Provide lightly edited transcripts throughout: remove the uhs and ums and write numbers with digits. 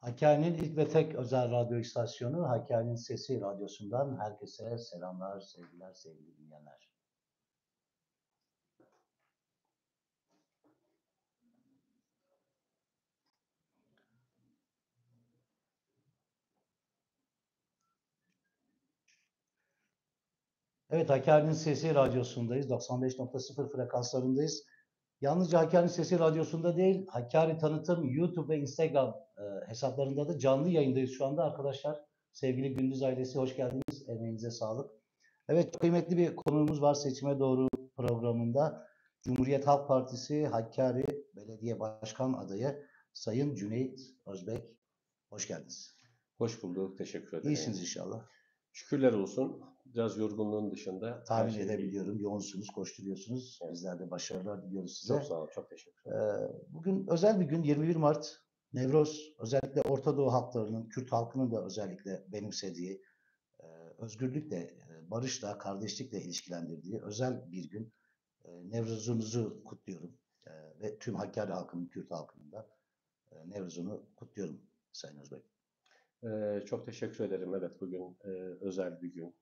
Hakkari'nin ilk ve tek özel radyo istasyonu Hakkari'nin Sesi Radyosu'ndan herkese selamlar, sevgiler, sevgili dinleyenler. Evet, Hakkari'nin Sesi Radyosu'ndayız. 95.0 frekanslarındayız. Yalnızca Hakkari'nin Sesi Radyosu'nda değil, Hakkari Tanıtım YouTube ve Instagram hesaplarında da canlı yayındayız şu anda arkadaşlar. Sevgili Gündüz ailesi hoş geldiniz. Emeğinize sağlık. Evet, kıymetli bir konuğumuz var Seçime Doğru programında. Cumhuriyet Halk Partisi Hakkari Belediye Başkan Adayı Sayın Cüneyt Özbek. Hoş geldiniz. Hoş bulduk. Teşekkür ederim. İyisiniz inşallah. Şükürler olsun. Biraz yorgunluğun dışında. Tahmin edebiliyorum. Yoğunsunuz, koşturuyorsunuz. Evet. Bizler de başarılar diliyoruz size. Çok sağ olun. Çok teşekkür ederim. Bugün özel bir gün. 21 Mart. Nevroz. Özellikle Orta Doğu halklarının, Kürt halkının da özellikle benimsediği, özgürlükle, barışla, kardeşlikle ilişkilendirdiği özel bir gün. Nevruz'unuzu kutluyorum. Ve tüm Hakkari halkının, Kürt halkının da Nevruz'unu kutluyorum Sayın Özbek. Çok teşekkür ederim. Evet, bugün özel bir gün.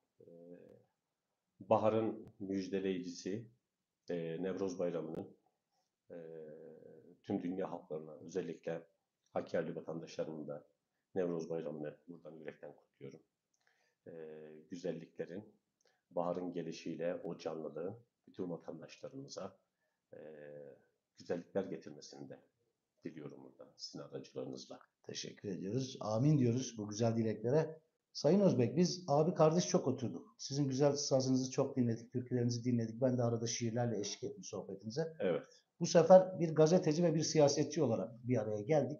Baharın müjdeleyicisi Nevruz Bayramı'nın tüm dünya halklarına, özellikle Hakkari vatandaşlarımın da Nevruz Bayramı'nı buradan yürekten kutluyorum. Güzelliklerin, baharın gelişiyle o canlılığın bütün vatandaşlarımıza güzellikler getirmesini de diliyorum buradan sizin aracılığınızla. Teşekkür ediyoruz. Amin diyoruz bu güzel dileklere. Sayın Özbek, biz abi kardeş çok oturduk. Sizin güzel sazınızı çok dinledik, türkülerinizi dinledik. Ben de arada şiirlerle eşlik ettim sohbetinize. Evet. Bu sefer bir gazeteci ve bir siyasetçi olarak bir araya geldik.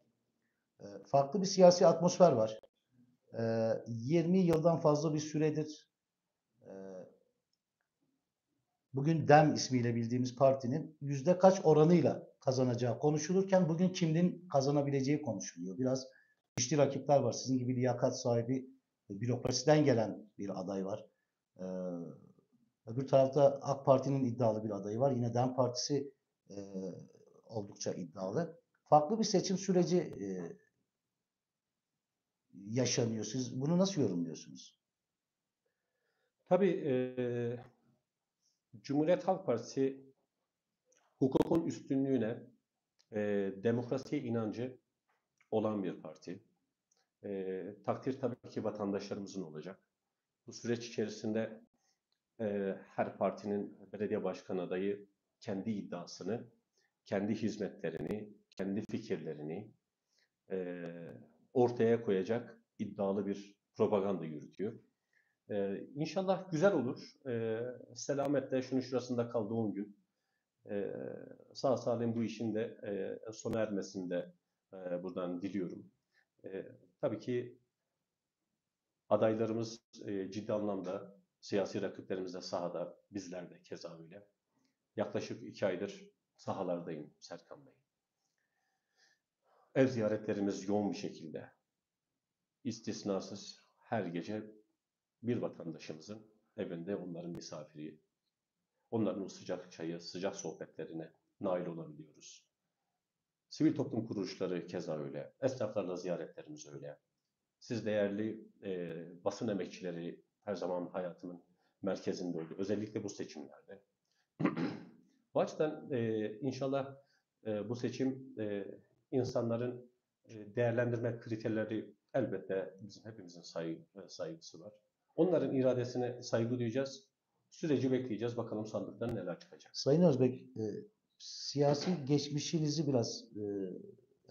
Farklı bir siyasi atmosfer var. 20 yıldan fazla bir süredir bugün DEM ismiyle bildiğimiz partinin yüzde kaç oranıyla kazanacağı konuşulurken bugün kimin kazanabileceği konuşuluyor. Biraz güçlü rakipler var. Sizin gibi liyakat sahibi, bürokrasiden gelen bir aday var. Öbür tarafta AK Parti'nin iddialı bir adayı var. Yine DEM Partisi oldukça iddialı. Farklı bir seçim süreci yaşanıyor. Siz bunu nasıl yorumluyorsunuz? Tabii Cumhuriyet Halk Partisi hukukun üstünlüğüne, demokrasiye inancı olan bir parti. Takdir tabii ki vatandaşlarımızın olacak. Bu süreç içerisinde her partinin belediye başkan adayı kendi iddiasını, kendi hizmetlerini, kendi fikirlerini ortaya koyacak iddialı bir propaganda yürütüyor. İnşallah güzel olur. Selametle şunun şurasında kaldı 10 gün. Sağ salim bu işin de sona ermesini de buradan diliyorum. Tabii ki adaylarımız ciddi anlamda, siyasi rakiplerimiz de sahada, bizler de keza öyle. Yaklaşık 2 aydır sahalardayım Serkan Bey. Ev ziyaretlerimiz yoğun bir şekilde, istisnasız her gece bir vatandaşımızın evinde onların misafiri, onların o sıcak çayı, sıcak sohbetlerine nail olabiliyoruz. Sivil toplum kuruluşları keza öyle, esnaflarla ziyaretlerimiz öyle. Siz değerli basın emekçileri her zaman hayatımın merkezinde oldu. Özellikle bu seçimlerde. Bu açıdan inşallah bu seçim insanların değerlendirme kriterleri elbette bizim hepimizin saygısı var. Onların iradesine saygı duyacağız. Süreci bekleyeceğiz. Bakalım sandıktan neler çıkacak. Sayın Özbek, siyasi geçmişinizi biraz,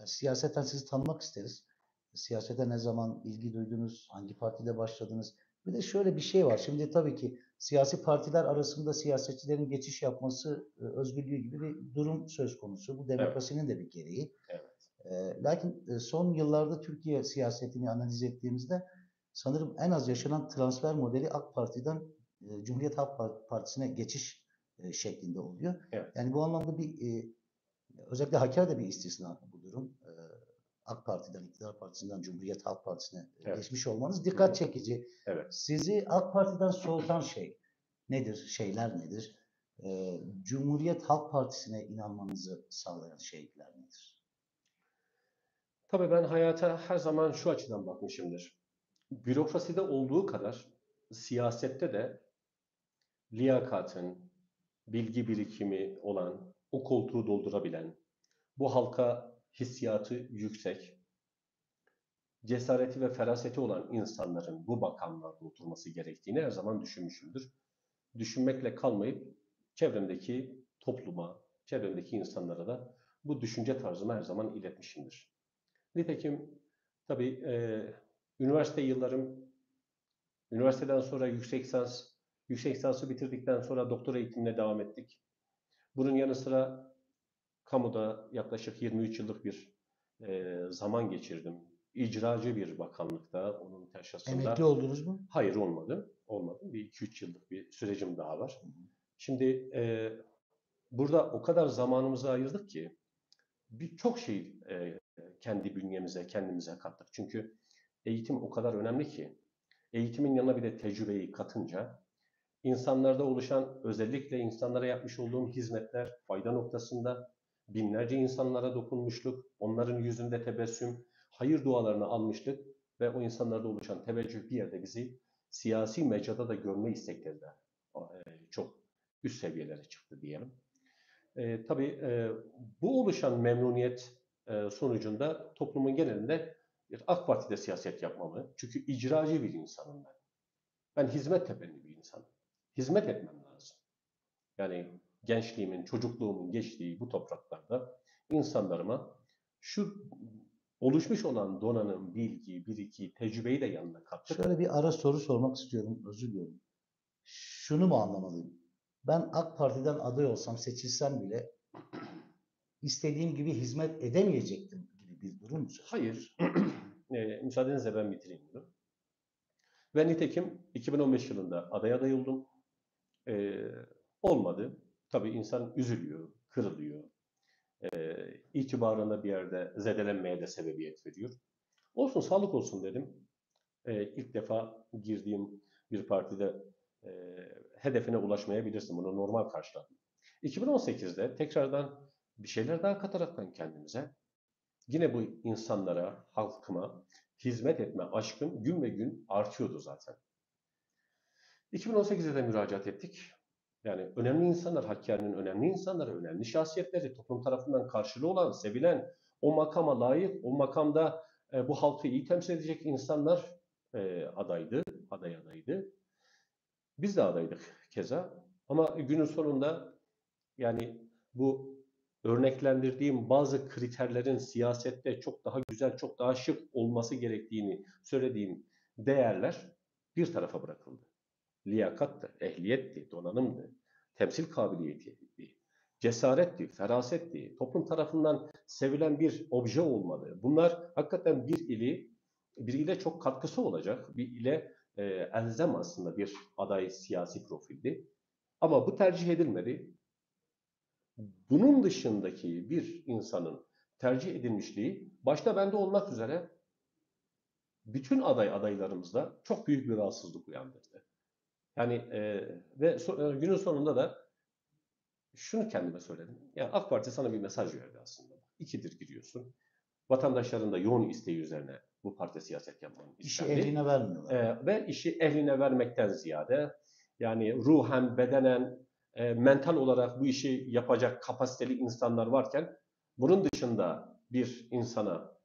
siyaseten sizi tanımak isteriz. Siyasete ne zaman ilgi duydunuz? Hangi partide başladınız? Bir de şöyle bir şey var. Şimdi tabii ki siyasi partiler arasında siyasetçilerin geçiş yapması özgürlüğü gibi bir durum söz konusu. Bu demokrasinin de bir gereği. Evet. Lakin son yıllarda Türkiye siyasetini analiz ettiğimizde sanırım en az yaşanan transfer modeli AK Parti'den Cumhuriyet Halk Partisi'ne geçiş şeklinde oluyor. Evet. Yani bu anlamda özellikle Hakkari'de bir istisna bu durum. AK Parti'den, İktidar Partisi'nden Cumhuriyet Halk Partisi'ne Evet. geçmiş olmanız dikkat çekici. Evet. Sizi AK Parti'den soğutan şey nedir? Şeyler nedir? Cumhuriyet Halk Partisi'ne inanmanızı sağlayan şeyler nedir? Tabii ben hayata her zaman şu açıdan bakmışımdır. Bürokraside olduğu kadar siyasette de liyakatın, bilgi birikimi olan, o koltuğu doldurabilen, bu halka hissiyatı yüksek, cesareti ve feraseti olan insanların bu makamlarda oturması gerektiğini her zaman düşünmüşümdür. Düşünmekle kalmayıp çevremdeki topluma, çevremdeki insanlara da bu düşünce tarzımı her zaman iletmişimdir. Nitekim tabii üniversite yıllarım, üniversiteden sonra yüksek lisansı bitirdikten sonra doktora eğitimine devam ettik. Bunun yanı sıra kamuda yaklaşık 23 yıllık bir zaman geçirdim. İcracı bir bakanlıkta, onun Emekli teşhasında. oldunuz mu? Hayır olmadı. Olmadı. Bir 2-3 yıllık bir sürecim daha var. Şimdi burada o kadar zamanımızı ayırdık ki birçok şey kendi bünyemize, kendimize kattık. Çünkü eğitim o kadar önemli ki eğitimin yanına bir de tecrübeyi katınca insanlarda oluşan, özellikle insanlara yapmış olduğum hizmetler fayda noktasında binlerce insanlara dokunmuşluk, onların yüzünde tebessüm, hayır dualarını almıştık ve o insanlarda oluşan teveccüh bir yerde bizi siyasi mecrada da görme istekleri de çok üst seviyelere çıktı diyelim. Tabii bu oluşan memnuniyet sonucunda toplumun genelinde bir AK Parti'de siyaset yapmamı, çünkü icracı bir insanım ben. Ben hizmet temelli bir insanım. Hizmet etmem lazım. Yani gençliğimin, çocukluğumun geçtiği bu topraklarda insanlarıma şu oluşmuş olan donanım, bilgi, biriki, tecrübeyi de yanına kattık. Şöyle bir ara soru sormak istiyorum. Özür diliyorum. Şunu mu anlamalıyım? Ben AK Parti'den aday olsam, seçilsem bile istediğim gibi hizmet edemeyecektim gibi bir durum mu söz konusu? Hayır. Müsaadenizle ben bitireyim bunu. Ve nitekim 2015 yılında aday oldum. Olmadı. Tabii insan üzülüyor, kırılıyor. İtibarına bir yerde zedelenmeye de sebebiyet veriyor. Olsun, sağlık olsun dedim. İlk defa girdiğim bir partide e, hedefine ulaşmayabilirsin. Bunu normal karşıladım. 2018'de tekrardan bir şeyler daha kataraktan kendimize, yine bu insanlara, halkıma hizmet etme aşkım gün ve gün artıyordu zaten. 2018'de de müracaat ettik. Yani önemli insanlar, Hakkari'nin önemli insanları, önemli şahsiyetleri, toplum tarafından karşılığı olan, sevilen, o makama layık, o makamda bu halkı iyi temsil edecek insanlar aday adaydı. Biz de adaydık keza. Ama günün sonunda yani bu örneklendirdiğim bazı kriterlerin siyasette çok daha güzel, çok daha şık olması gerektiğini söylediğim değerler bir tarafa bırakıldı. Liyakattı, ehliyetti, donanımdı, temsil kabiliyetiydi, cesaretti, ferasetti, toplum tarafından sevilen bir obje olmalı. Bunlar hakikaten bir ile çok katkısı olacak, bir ile elzem aslında bir aday siyasi profildi. Ama bu tercih edilmedi. Bunun dışındaki bir insanın tercih edilmişliği, başta bende olmak üzere bütün adaylarımızda çok büyük bir rahatsızlık uyandırdı. Yani günün sonunda da şunu kendime söyledim. Yani AK Parti sana bir mesaj verdi aslında. İkidir giriyorsun. Vatandaşların da yoğun isteği üzerine bu parti siyaset yapmanın İşi istendi. ehline vermiyorlar. Ve işi ehline vermekten ziyade yani ruhen, bedenen, mental olarak bu işi yapacak kapasiteli insanlar varken bunun dışında bir insana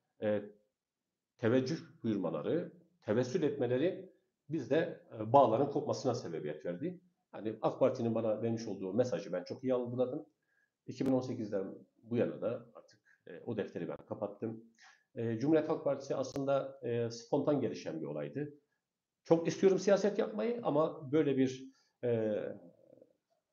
teveccüh buyurmaları, tevessül etmeleri bizde bağların kopmasına sebebiyet verdi. Hani AK Parti'nin bana vermiş olduğu mesajı ben çok iyi algıladım. 2018'den bu yana da artık o defteri ben kapattım. Cumhuriyet Halk Partisi aslında spontan gelişen bir olaydı. Çok istiyorum siyaset yapmayı ama böyle bir e,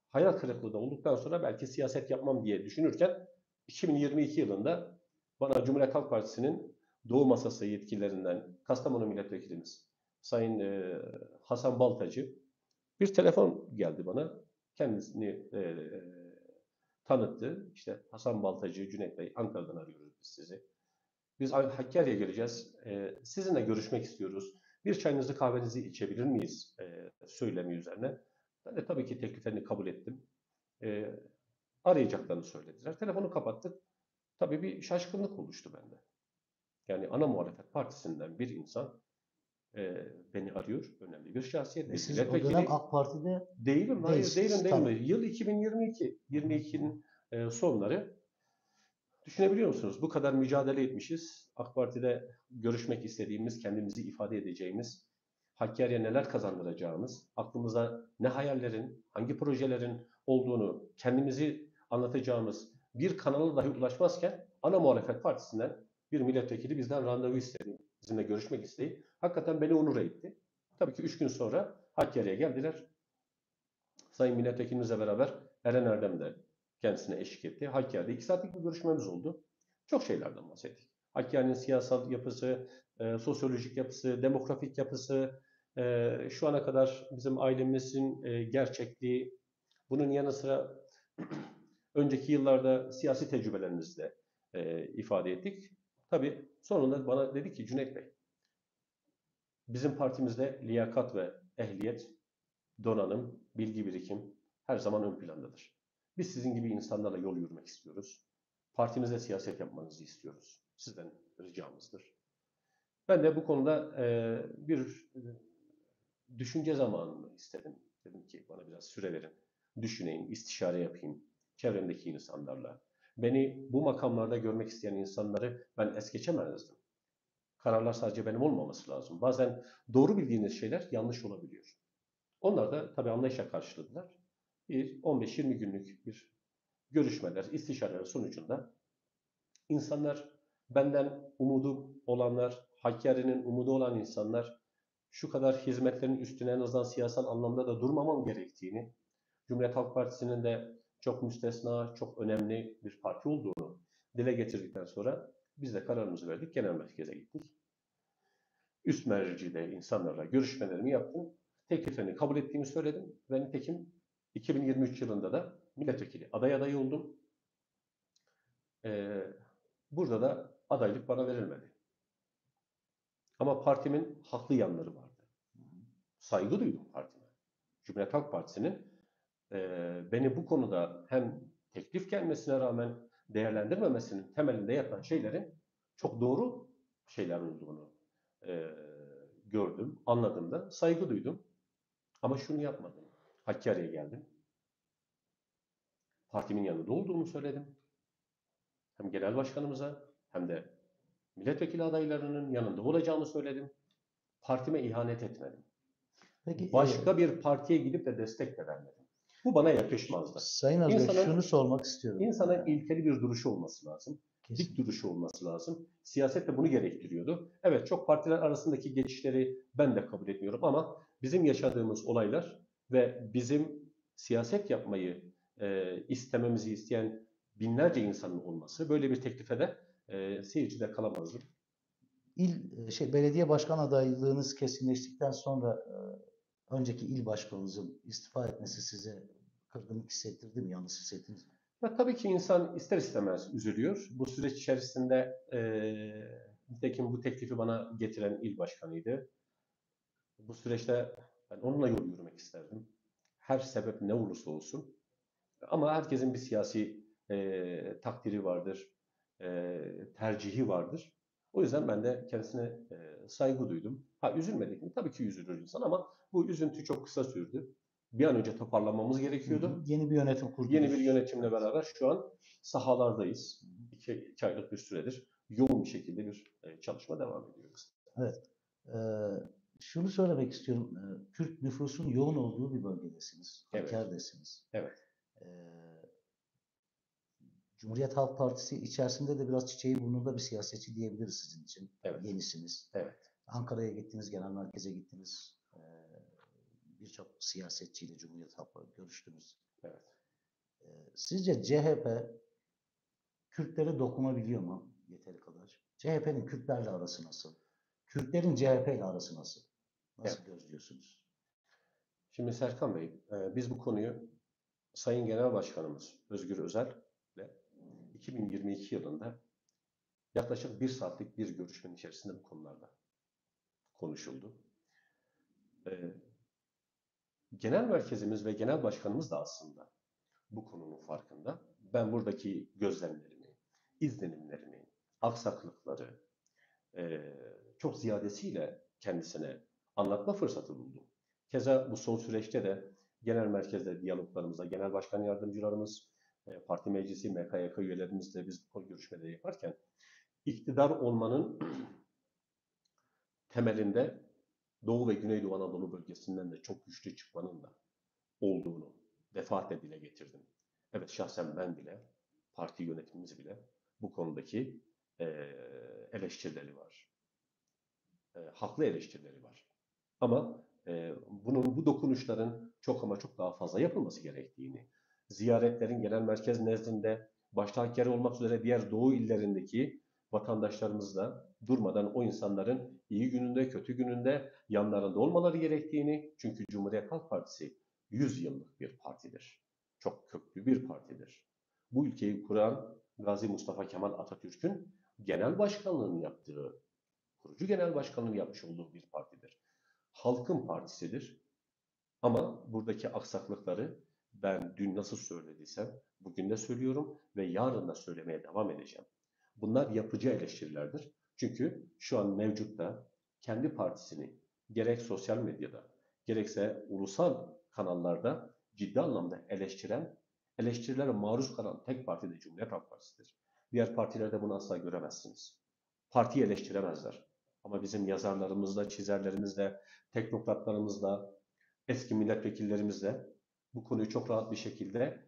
hayal kırıklığı da olduktan sonra belki siyaset yapmam diye düşünürken 2022 yılında bana Cumhuriyet Halk Partisi'nin Doğu Masası yetkililerinden Kastamonu Milletvekilimiz Sayın Hasan Baltacı Bir telefon geldi bana. Kendisini tanıttı. İşte Hasan Baltacı, Cüneyt Bey, Ankara'dan arıyoruz biz sizi. Biz Hakkari'ye geleceğiz. Sizinle görüşmek istiyoruz. Bir çayınızı kahvenizi içebilir miyiz? Söylemi üzerine. Ben de tabii ki tekliflerini kabul ettim. E, Arayacaklarını söylediler. Telefonu kapattık. Tabii bir şaşkınlık oluştu bende. Yani ana muhalefet partisinden bir insan beni arıyor. Önemli bir şahsiyet. Ve Bir siz o milletvekili. dönem AK Parti'de Değilim, hayır değilsiniz. değilim. Tamam. Yıl 2022, 22'nin sonları. Düşünebiliyor musunuz? Bu kadar mücadele etmişiz. AK Parti'de görüşmek istediğimiz, kendimizi ifade edeceğimiz, Hakkari'ye neler kazandıracağımız, aklımıza ne hayallerin, hangi projelerin olduğunu kendimizi anlatacağımız bir kanala dahi ulaşmazken ana muhalefet partisinden bir milletvekili bizden randevu istedi. Bizimle görüşmek isteyip hakikaten beni onur etti. Tabii ki 3 gün sonra Hakkari'ye geldiler. Sayın Milletvekilimizle beraber Eren Erdem de kendisine eşlik etti. Hakkari'de 2 saatlik bir görüşmemiz oldu. Çok şeylerden bahsettik. Hakkari'nin siyasal yapısı, sosyolojik yapısı, demografik yapısı, şu ana kadar bizim ailemizin gerçekliği, bunun yanı sıra önceki yıllarda siyasi tecrübelerimizi de ifade ettik. Tabii sonunda bana dedi ki Cüneyt Bey, bizim partimizde liyakat ve ehliyet, donanım, bilgi birikim her zaman ön plandadır. Biz sizin gibi insanlarla yol yürümek istiyoruz. Partimizde siyaset yapmanızı istiyoruz. Sizden ricamızdır. Ben de bu konuda bir düşünce zamanını istedim. Dedim ki bana biraz süre verin. Düşüneyim, istişare yapayım çevremdeki insanlarla. Beni bu makamlarda görmek isteyen insanları ben es geçemezdim. Kararlar sadece benim olmaması lazım. Bazen doğru bildiğiniz şeyler yanlış olabiliyor. Onlar da tabii anlayışla karşıladılar. Bir 15-20 günlük bir görüşmeler, istişareler sonucunda insanlar benden umudu olanlar, Hakkari'nin umudu olan insanlar şu kadar hizmetlerin üstüne en azından siyasal anlamda da durmamam gerektiğini, Cumhuriyet Halk Partisi'nin de çok müstesna, çok önemli bir parti olduğunu dile getirdikten sonra biz de kararımızı verdik, genel merkeze gittik. Üst mercide insanlarla görüşmelerimi yaptım. Tekliflerini kabul ettiğimi söyledim. Ve nitekim 2023 yılında da milletvekili adayı oldum. Ee, Burada da adaylık bana verilmedi. Ama partimin haklı yanları vardı. Saygı duydum partime. Cumhuriyet Halk Partisi'nin beni bu konuda hem teklif gelmesine rağmen değerlendirmemesinin temelinde yatan şeylerin çok doğru şeyler olduğunu gördüm, anladım da saygı duydum. Ama şunu yapmadım. Hakkari'ye geldim. Partimin yanında olduğumu söyledim. Hem genel başkanımıza hem de milletvekili adaylarının yanında olacağımı söyledim. Partime ihanet etmedim. Peki Başka bir partiye gidip de destek de vermedim. Bu bana yakışmazdı. Sayın Özbek İnsanın, şunu sormak istiyorum. insanın ilkeli bir duruşu olması lazım. Kesinlikle. Dik duruşu olması lazım. Siyaset de bunu gerektiriyordu. Evet, çok partiler arasındaki geçişleri ben de kabul etmiyorum ama bizim yaşadığımız olaylar ve bizim siyaset yapmayı istememizi isteyen binlerce insanın olması böyle bir teklife de seyircide kalamazdım. Belediye başkan adaylığınız kesinleştikten sonra önceki il başkanınızın istifa etmesi size kırgınlık hissettirdi mi? Yalnız hissettiniz mi? Ve tabii ki insan ister istemez üzülüyor. Bu süreç içerisinde nitekim bu teklifi bana getiren il başkanıydı. Bu süreçte ben onunla yol yürümek isterdim. Her sebep ne olursa olsun. Ama herkesin bir siyasi takdiri vardır, tercihi vardır. O yüzden ben de kendisine saygı duydum. Ha üzülmedik mi? Tabii ki üzülür insan ama bu üzüntü çok kısa sürdü. Bir an önce toparlanmamız gerekiyordu. Yeni bir yönetim kurdunuz. Yeni bir yönetimle beraber şu an sahalardayız. 2 aylık bir süredir yoğun bir şekilde bir çalışma devam ediyoruz. Evet. Şunu söylemek istiyorum. Kürt nüfusun yoğun olduğu bir bölgedesiniz. Evet. Hakkari'desiniz. Evet. Cumhuriyet Halk Partisi içerisinde de biraz çiçeği burnunda bir siyasetçi diyebiliriz sizin için. Evet. Yenisiniz. Evet. Ankara'ya gittiniz, genel merkeze gittiniz. Birçok siyasetçiyle Cumhuriyet Halk Partisi görüştünüz. Evet. Sizce CHP Kürtlere dokunabiliyor mu yeteri kadar? CHP'nin Kürtlerle arası nasıl? Kürtlerin CHP ile arası nasıl? Nasıl gözlüyorsunuz? Şimdi Serkan Bey, biz bu konuyu Sayın Genel Başkanımız Özgür Özel'le 2022 yılında yaklaşık 1 saatlik bir görüşmenin içerisinde bu konularda konuşuldu. E, Genel merkezimiz ve genel başkanımız da aslında bu konunun farkında. Ben buradaki gözlemlerimi, izlenimlerimi, aksaklıkları çok ziyadesiyle kendisine anlatma fırsatı buldum. Keza bu son süreçte de genel merkezde diyaloglarımızda genel başkan yardımcılarımız, parti meclisi, MKYK üyelerimizle biz bu konu görüşmeleri yaparken iktidar olmanın temelinde Doğu ve Güneydoğu Anadolu bölgesinden de çok güçlü çıkmanın da olduğunu defaatle dile getirdim. Evet, şahsen ben bile, parti yönetimimiz bile bu konudaki eleştirileri var. Haklı eleştirileri var. Ama bu dokunuşların çok ama çok daha fazla yapılması gerektiğini, ziyaretlerin genel merkez nezdinde başta Hakkari olmak üzere diğer Doğu illerindeki vatandaşlarımızla durmadan o insanların iyi gününde, kötü gününde yanlarında olmaları gerektiğini, çünkü Cumhuriyet Halk Partisi 100 yıllık bir partidir. Çok köklü bir partidir. Bu ülkeyi kuran Gazi Mustafa Kemal Atatürk'ün genel başkanlığını yaptığı, kurucu genel başkanlığını yapmış olduğu bir partidir. Halkın partisidir. Ama buradaki aksaklıkları ben dün nasıl söylediysem bugün de söylüyorum ve yarın da söylemeye devam edeceğim. Bunlar yapıcı eleştirilerdir. Çünkü şu an mevcutta kendi partisini gerek sosyal medyada gerekse ulusal kanallarda ciddi anlamda eleştirilere maruz kalan tek parti de Cumhuriyet Halk Partisi'dir. Diğer partilerde bunu asla göremezsiniz. Partiyi eleştiremezler. Ama bizim yazarlarımızla, çizerlerimizle, teknokratlarımızla, eski milletvekillerimizle bu konuyu çok rahat bir şekilde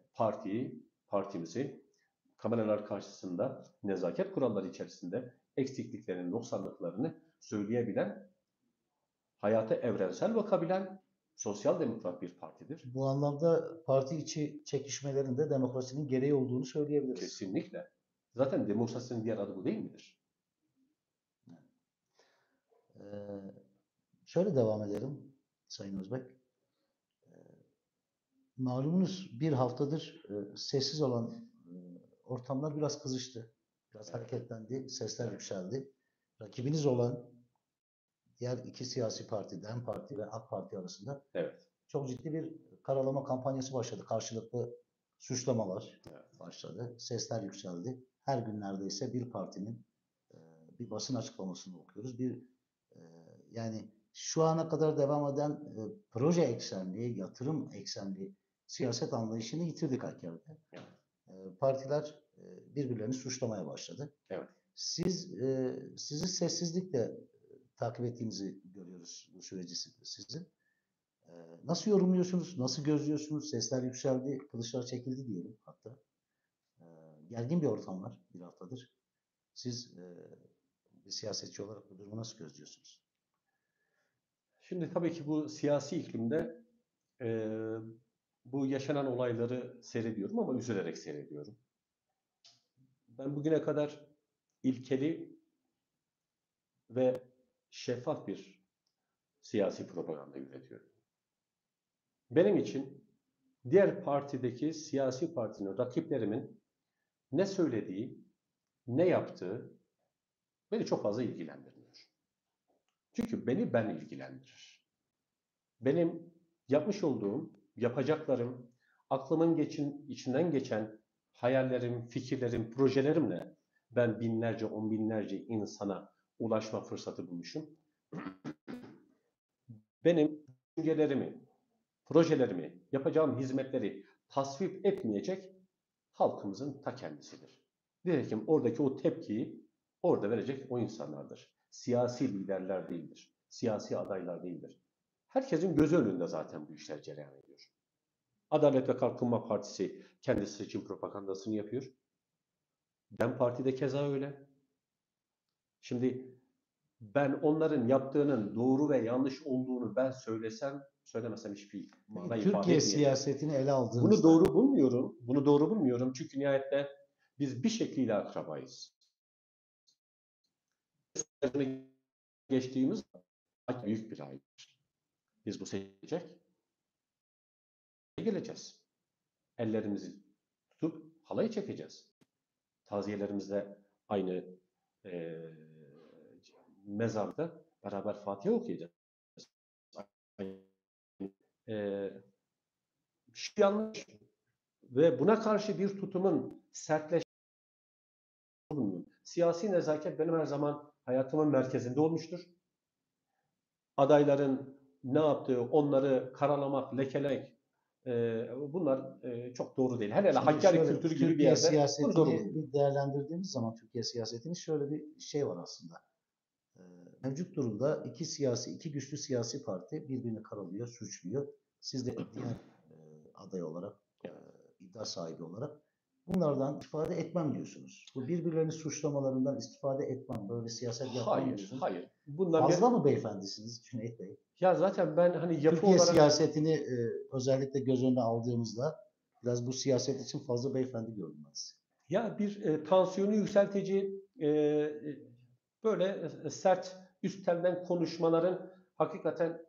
partimizi kameralar karşısında nezaket kuralları içerisinde eksikliklerini, noksanlıklarını söyleyebilen, hayata evrensel bakabilen sosyal demokrat bir partidir. Bu anlamda parti içi çekişmelerin de demokrasinin gereği olduğunu söyleyebiliriz. Kesinlikle. Zaten demokrasinin diğer adı bu değil midir? Şöyle devam edelim Sayın Özbek. Malumunuz bir haftadır sessiz olan ortamlar biraz kızıştı. Biraz hareketlendi, sesler yükseldi. Rakibiniz olan diğer iki siyasi parti, DEM Parti ve AK Parti arasında Evet. çok ciddi bir karalama kampanyası başladı. Karşılıklı suçlamalar Evet. başladı. Sesler yükseldi. Her gün neredeyse bir partinin bir basın açıklamasını okuyoruz. Yani şu ana kadar devam eden proje eksenli, yatırım eksenli siyaset anlayışını yitirdik Hakkari'de. Evet. Partiler birbirlerini suçlamaya başladı. Evet. Sizi sessizlikle takip ettiğinizi görüyoruz bu süreci sizin. Nasıl yorumluyorsunuz? Nasıl gözlüyorsunuz? Sesler yükseldi, kılıçlar çekildi diyelim hatta. Gergin bir ortam var bir haftadır. Siz bir siyasetçi olarak bu durumu nasıl gözlüyorsunuz? Şimdi tabii ki bu siyasi iklimde bu yaşanan olayları seyrediyorum ama üzülerek seyrediyorum. Ben bugüne kadar ilkeli ve şeffaf bir siyasi propaganda üretiyorum. Benim için diğer partideki siyasi partinin, rakiplerimin ne söylediği, ne yaptığı beni çok fazla ilgilendirmiyor. Çünkü ben ilgilendirir. Benim yapmış olduğum, yapacaklarım, aklımın içinden geçen hayallerim, fikirlerim, projelerimle ben binlerce, on binlerce insana ulaşma fırsatı bulmuşum. Benim düşüncelerimi, projelerimi, yapacağım hizmetleri tasvip etmeyecek halkımızın ta kendisidir. Nitekim oradaki o tepkiyi orada verecek o insanlardır. Siyasi liderler değildir. Siyasi adaylar değildir. Herkesin gözü önünde zaten bu işler cereyan ediyor. Adalet ve Kalkınma Partisi kendi seçim propagandasını yapıyor. DEM Parti de keza öyle. Şimdi ben onların yaptığının doğru ve yanlış olduğunu ben söylemesem hiçbir mana ifade Türkiye etmeyecek. siyasetini ele aldığınızda... Bunu doğru bulmuyorum. Bunu doğru bulmuyorum. Çünkü nihayette biz bir şekilde akrabayız. Geçtiğimiz büyük bir ailedir. Biz bu seçecek geleceğiz. Ellerimizi tutup halay çekeceğiz. Taziyelerimizde aynı eee mezarda beraber Fatiha okuyacağız. Eee şu yanlış ve buna karşı bir tutumun sertleşmesi. Siyasi nezaket benim her zaman hayatımın merkezinde olmuştur. Adayların ne yaptığı, onları karalamak, lekelemek, bunlar çok doğru değil. Hele hele Şimdi Hakkari şöyle kültürü gibi bir Türkiye yerde bunu doğru siyasetini bulmuyorum. bir değerlendirdiğimiz zaman Türkiye siyasetinin şöyle bir şey var aslında. Ee, Mevcut durumda iki güçlü siyasi parti birbirini karalıyor, suçluyor. Siz de diğer aday olarak, Evet. iddia sahibi olarak bunlardan istifade etmem diyorsunuz. Bu birbirlerini suçlamalarından istifade etmem, böyle siyaset yapmam Hayır, diyorsunuz. hayır. Bundan bir Fazla mı beyefendisiniz Cüneyt Bey? ya zaten ben hani yapı Türkiye olarak siyasetini özellikle göz önüne aldığımızda biraz bu siyaset için fazla beyefendi gördüm ben sizi. ya bir tansiyonu yükseltici böyle sert üst telden konuşmaların hakikaten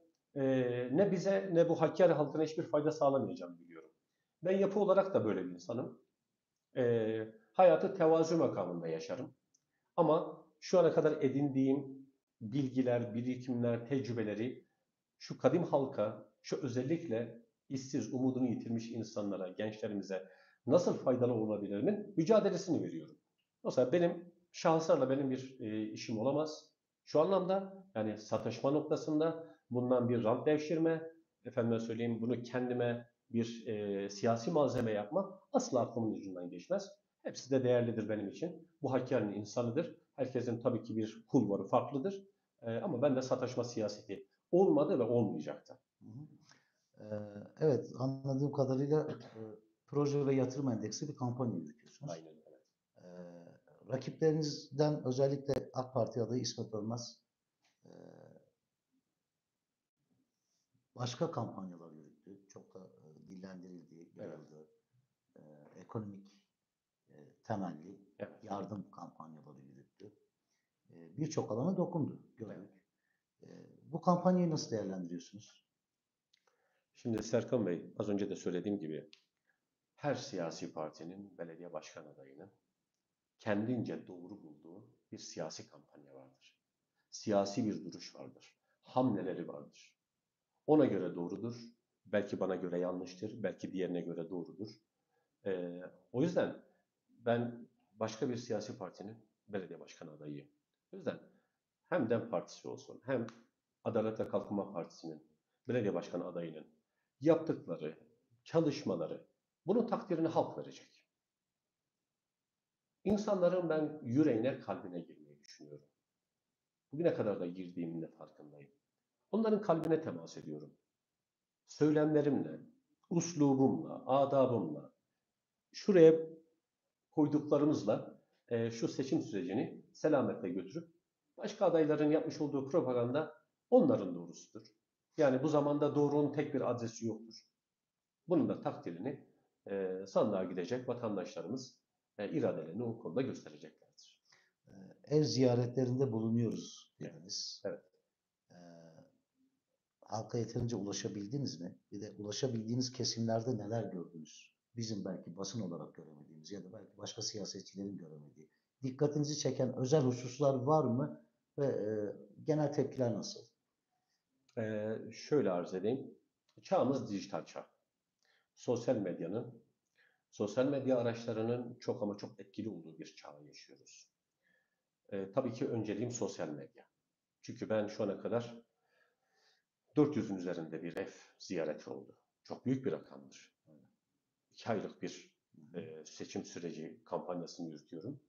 ne bize ne bu Hakkari halkına hiçbir fayda sağlamayacağını biliyorum. Ben yapı olarak da böyle bir insanım. Hayatı tevazu makamında yaşarım. Ama şu ana kadar edindiğim bilgiler, birikimler, tecrübeleri şu kadim halka, şu özellikle işsiz, umudunu yitirmiş insanlara, gençlerimize nasıl faydalı olabilirimin mücadelesini veriyorum. Mesela benim şahıslarla benim bir işim olamaz. Şu anlamda yani sataşma noktasında bundan bir rant devşirme, efendime söyleyeyim bunu kendime bir siyasi malzeme yapmak asla aklımın ucundan geçmez. Hepsi de değerlidir benim için. Bu Hakkari'nin insanıdır. Herkesin tabii ki bir kulvarı farklıdır. Ama ben de sataşma siyaseti olmadı ve olmayacaktı. Hı hı. Evet, anladığım kadarıyla proje ve yatırım endeksi bir kampanya yürütüyorsunuz. Aynen öyle. Ee, Rakiplerinizden özellikle AK Parti adayı İsmet Ölmez e, başka kampanyalar yürüttü. Çok da dillendirildi, Evet, yayıldı. E, Ekonomik temelli evet, yardım kampanyaları yürüttü. Birçok alana dokundu, evet. gördük. E, Bu kampanyayı nasıl değerlendiriyorsunuz? Şimdi Serkan Bey, az önce de söylediğim gibi her siyasi partinin belediye başkan adayının kendince doğru bulduğu bir siyasi kampanya vardır. Siyasi bir duruş vardır. Hamleleri vardır. Ona göre doğrudur. Belki bana göre yanlıştır. Belki diğerine göre doğrudur. O yüzden ben başka bir siyasi partinin belediye başkan adayıyım. O yüzden hem DEM Partisi olsun hem Adalet ve Kalkınma Partisi'nin belediye başkanı adayının yaptıkları, çalışmaları bunun takdirini halk verecek. İnsanların ben yüreğine, kalbine girmeyi düşünüyorum. Bugüne kadar da girdiğimin de farkındayım. Onların kalbine temas ediyorum. Söylemlerimle, uslubumla, adabımla, şuraya koyduklarımızla şu seçim sürecini selametle götürüp başka adayların yapmış olduğu propaganda onların doğrusudur. Yani bu zamanda doğrunun tek bir adresi yoktur. Bunun da takdirini sandığa gidecek vatandaşlarımız iradelerini o konuda göstereceklerdir. Ev ziyaretlerinde bulunuyoruz Evet, dediniz. evet. E, Halka yeterince ulaşabildiniz mi? Bir de ulaşabildiğiniz kesimlerde neler gördünüz? Bizim belki basın olarak göremediğimiz ya da belki başka siyasetçilerin göremediği. Dikkatinizi çeken özel hususlar var mı? Ve genel tepkiler nasıl? Şöyle arz edeyim. Çağımız dijital çağ. Sosyal medyanın, sosyal medya araçlarının çok ama çok etkili olduğu bir çağ yaşıyoruz. Tabii ki önceliğim sosyal medya. Çünkü ben şu ana kadar 400'ün üzerinde bir ev ziyareti oldu. Çok büyük bir rakamdır. 2 aylık bir seçim süreci kampanyasını yürütüyorum.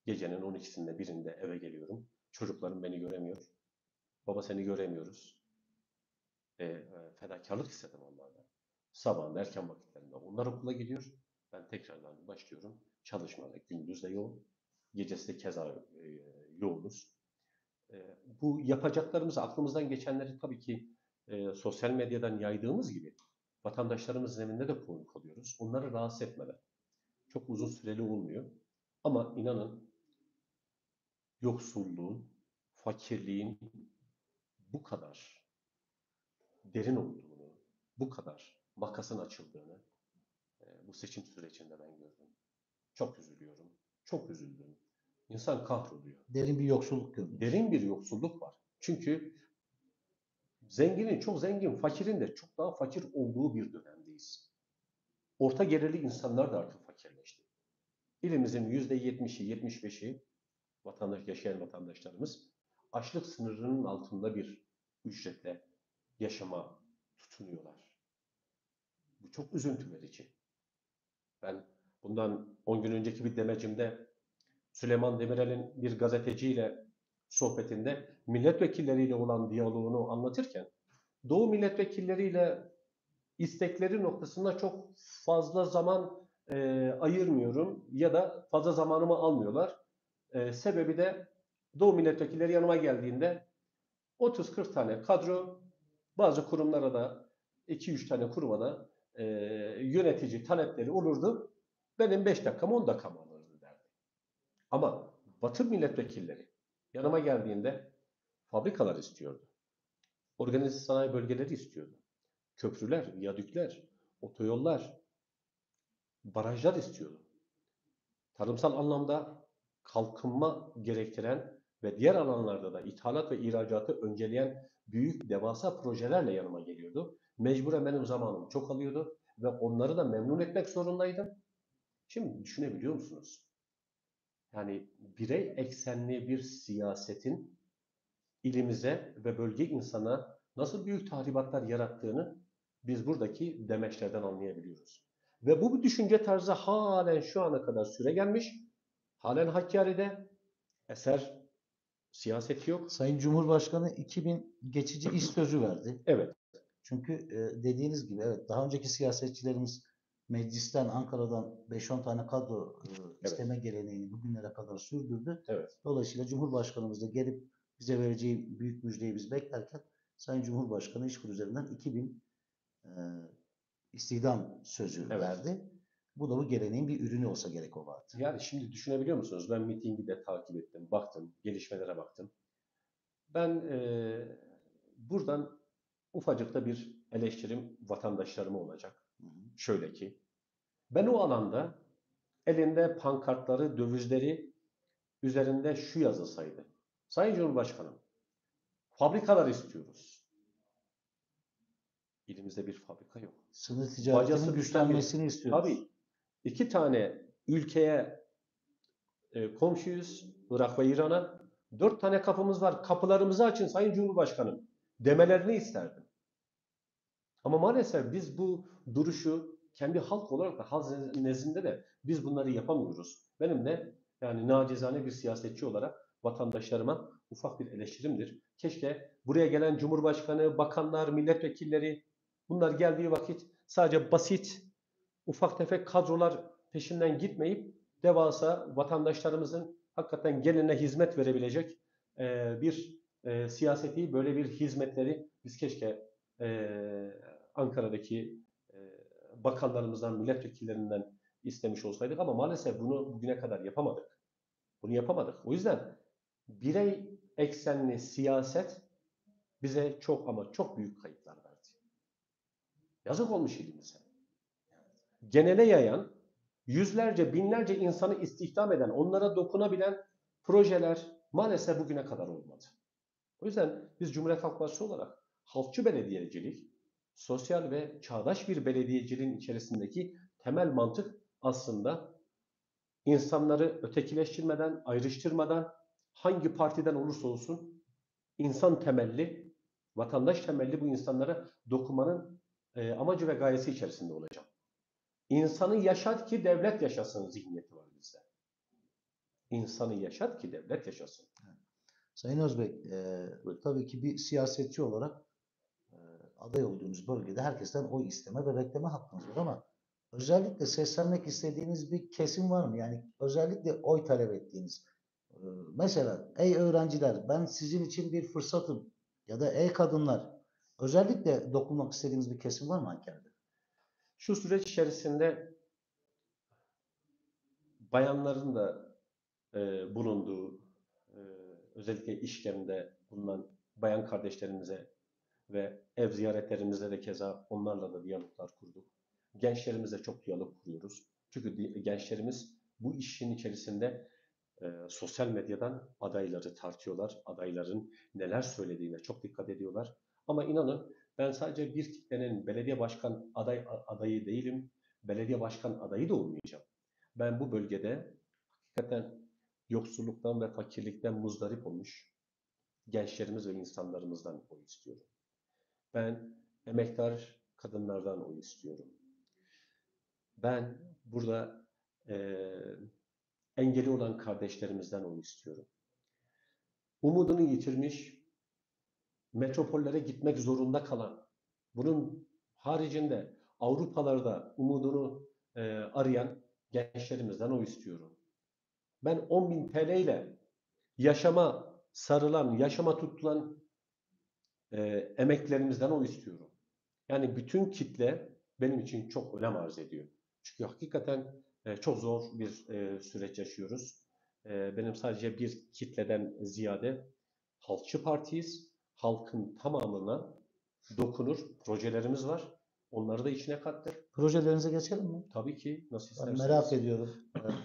Gecenin 12'sinde birinde eve geliyorum. Çocuklarım beni göremiyor. Baba seni göremiyoruz. Fedakarlık istedim onlardan. Sabahın erken vakitlerinde onlar okula gidiyor. Ben tekrardan başlıyorum. Çalışmaya gündüz de yoğun. Gecesi de keza yoğunuz. Bu yapacaklarımızı, aklımızdan geçenleri tabii ki sosyal medyadan yaydığımız gibi vatandaşlarımızın evinde de konuk oluyoruz. Onları rahatsız etmeden. Çok uzun süreli olmuyor. Ama inanın yoksulluğun, fakirliğin bu kadar derin olduğunu, bu kadar makasın açıldığını bu seçim sürecinde ben gördüm. Çok üzülüyorum. Çok üzüldüm. İnsan kahroluyor. Derin bir yoksulluk gördünüz. Derin bir yoksulluk var. Çünkü zenginin çok zengin, fakirin de çok daha fakir olduğu bir dönemdeyiz. Orta gelirli insanlar da artık fakirleşti. İlimizin %70'i, 75'i yaşayan vatandaşlarımız açlık sınırının altında bir ücretle yaşama tutunuyorlar. Bu çok üzüntü verici. Ben bundan 10 gün önceki bir demecimde Süleyman Demirel'in bir gazeteciyle sohbetinde milletvekilleriyle olan diyaloğunu anlatırken Doğu milletvekilleriyle istekleri noktasında çok fazla zaman ayırmıyorum ya da fazla zamanımı almıyorlar. Sebebi de Doğu milletvekilleri yanıma geldiğinde 30-40 tane kadro, bazı kurumlara da 2-3 tane kuruma da yönetici talepleri olurdu. Benim 5 dakikam 10 dakikam alırdı derdi. Ama Batı milletvekilleri yanıma geldiğinde fabrikalar istiyordu. Organize sanayi bölgeleri istiyordu. Köprüler, viyadükler, otoyollar, barajlar istiyordu. Tarımsal anlamda kalkınma gerektiren ve diğer alanlarda da ithalat ve ihracatı önceleyen büyük devasa projelerle yanıma geliyordu. Mecburen benim zamanımı çok alıyordu ve onları da memnun etmek zorundaydım. Şimdi düşünebiliyor musunuz? Yani birey eksenli bir siyasetin ilimize ve bölge insana nasıl büyük tahribatlar yarattığını biz buradaki demeçlerden anlayabiliyoruz. Ve bu düşünce tarzı halen şu ana kadar süregelmiş. Halen Hakkari'de eser siyaseti yok. Sayın Cumhurbaşkanı 2000 geçici iş sözü verdi. Evet, Çünkü dediğiniz gibi evet daha önceki siyasetçilerimiz meclisten, Ankara'dan 5-10 tane kadro isteme geleneğini bugünlere kadar sürdürdü. evet. Dolayısıyla Cumhurbaşkanımız da gelip bize vereceği büyük müjdeyi biz beklerken Sayın Cumhurbaşkanı İşkur üzerinden 2000 e, istihdam sözü Evet. verdi. Bu da bu geleneğin bir ürünü olsa gerek o vardı. Yani şimdi düşünebiliyor musunuz? Ben mitingi de takip ettim, baktım, gelişmelere baktım. Ben buradan ufacık da bir eleştirim vatandaşlarıma olacak. Hı hı. Şöyle ki, ben o alanda elinde pankartları, dövizleri üzerinde şu yazılsaydı. Sayın Cumhurbaşkanım, fabrikalar istiyoruz. İlimizde bir fabrika yok. Sınır ticaretinin Bacası güçlenmesini istiyoruz. Tabii 2 tane ülkeye komşuyuz, Irak ve İran'a. 4 tane kapımız var. Kapılarımızı açın Sayın Cumhurbaşkanım demelerini isterdim. Ama maalesef biz bu duruşu kendi halk olarak da halk nezdinde de biz bunları yapamıyoruz. Benim de yani nacizane bir siyasetçi olarak vatandaşlarıma ufak bir eleştirimdir. Keşke buraya gelen Cumhurbaşkanı, bakanlar, milletvekilleri bunlar geldiği vakit sadece basit, ufak tefek kadrolar peşinden gitmeyip devasa vatandaşlarımızın hakikaten geline hizmet verebilecek bir siyaseti, böyle bir hizmetleri biz keşke Ankara'daki bakanlarımızdan, milletvekillerinden istemiş olsaydık ama maalesef bunu bugüne kadar yapamadık. Bunu yapamadık. O yüzden birey eksenli siyaset bize çok ama çok büyük kayıplar verdi. Yazık olmuş ilimize. Genele yayan, yüzlerce, binlerce insanı istihdam eden, onlara dokunabilen projeler maalesef bugüne kadar olmadı. O yüzden biz Cumhuriyet Halk Partisi olarak halkçı belediyecilik, sosyal ve çağdaş bir belediyeciliğin içerisindeki temel mantık aslında insanları ötekileştirmeden, ayrıştırmadan, hangi partiden olursa olsun insan temelli, vatandaş temelli bu insanlara dokunmanın amacı ve gayesi içerisinde olacak. İnsanı yaşat ki devlet yaşasın zihniyeti var bizde. İnsanı yaşat ki devlet yaşasın. Sayın Özbek, tabii ki bir siyasetçi olarak aday olduğunuz bölgede herkesten oy isteme ve bekleme hakkınız var ama özellikle seslenmek istediğiniz bir kesim var mı? Yani özellikle oy talep ettiğiniz. Mesela ey öğrenciler ben sizin için bir fırsatım ya da ey kadınlar özellikle dokunmak istediğiniz bir kesim var mı Hakkari'de? Şu süreç içerisinde bayanların da bulunduğu, özellikle işlerinde bulunan bayan kardeşlerimize ve ev ziyaretlerimizde de keza onlarla da diyaloglar kurduk. Gençlerimizle çok diyalog kuruyoruz. Çünkü gençlerimiz bu işin içerisinde sosyal medyadan adayları tartıyorlar. Adayların neler söylediğine çok dikkat ediyorlar. Ama inanın ben sadece bir kitlenin belediye başkan adayı değilim. Belediye başkan adayı da olmayacağım. Ben bu bölgede hakikaten yoksulluktan ve fakirlikten muzdarip olmuş gençlerimiz ve insanlarımızdan oy istiyorum. Ben emektar kadınlardan oy istiyorum. Ben burada engeli olan kardeşlerimizden oy istiyorum. Umudunu yitirmiş, metropollere gitmek zorunda kalan, bunun haricinde Avrupalarda umudunu arayan gençlerimizden oy istiyorum. Ben 10.000 TL ile yaşama sarılan, yaşama tutulan emeklerimizden oy istiyorum. Yani bütün kitle benim için çok önem arz ediyor. Çünkü hakikaten çok zor bir süreç yaşıyoruz. Benim sadece bir kitleden ziyade halkçı partiyiz. Halkın tamamına dokunur projelerimiz var. Onları da içine kattık. Projelerinize geçelim mi? Tabii ki nasıl Ben isterseniz. merak ediyorum.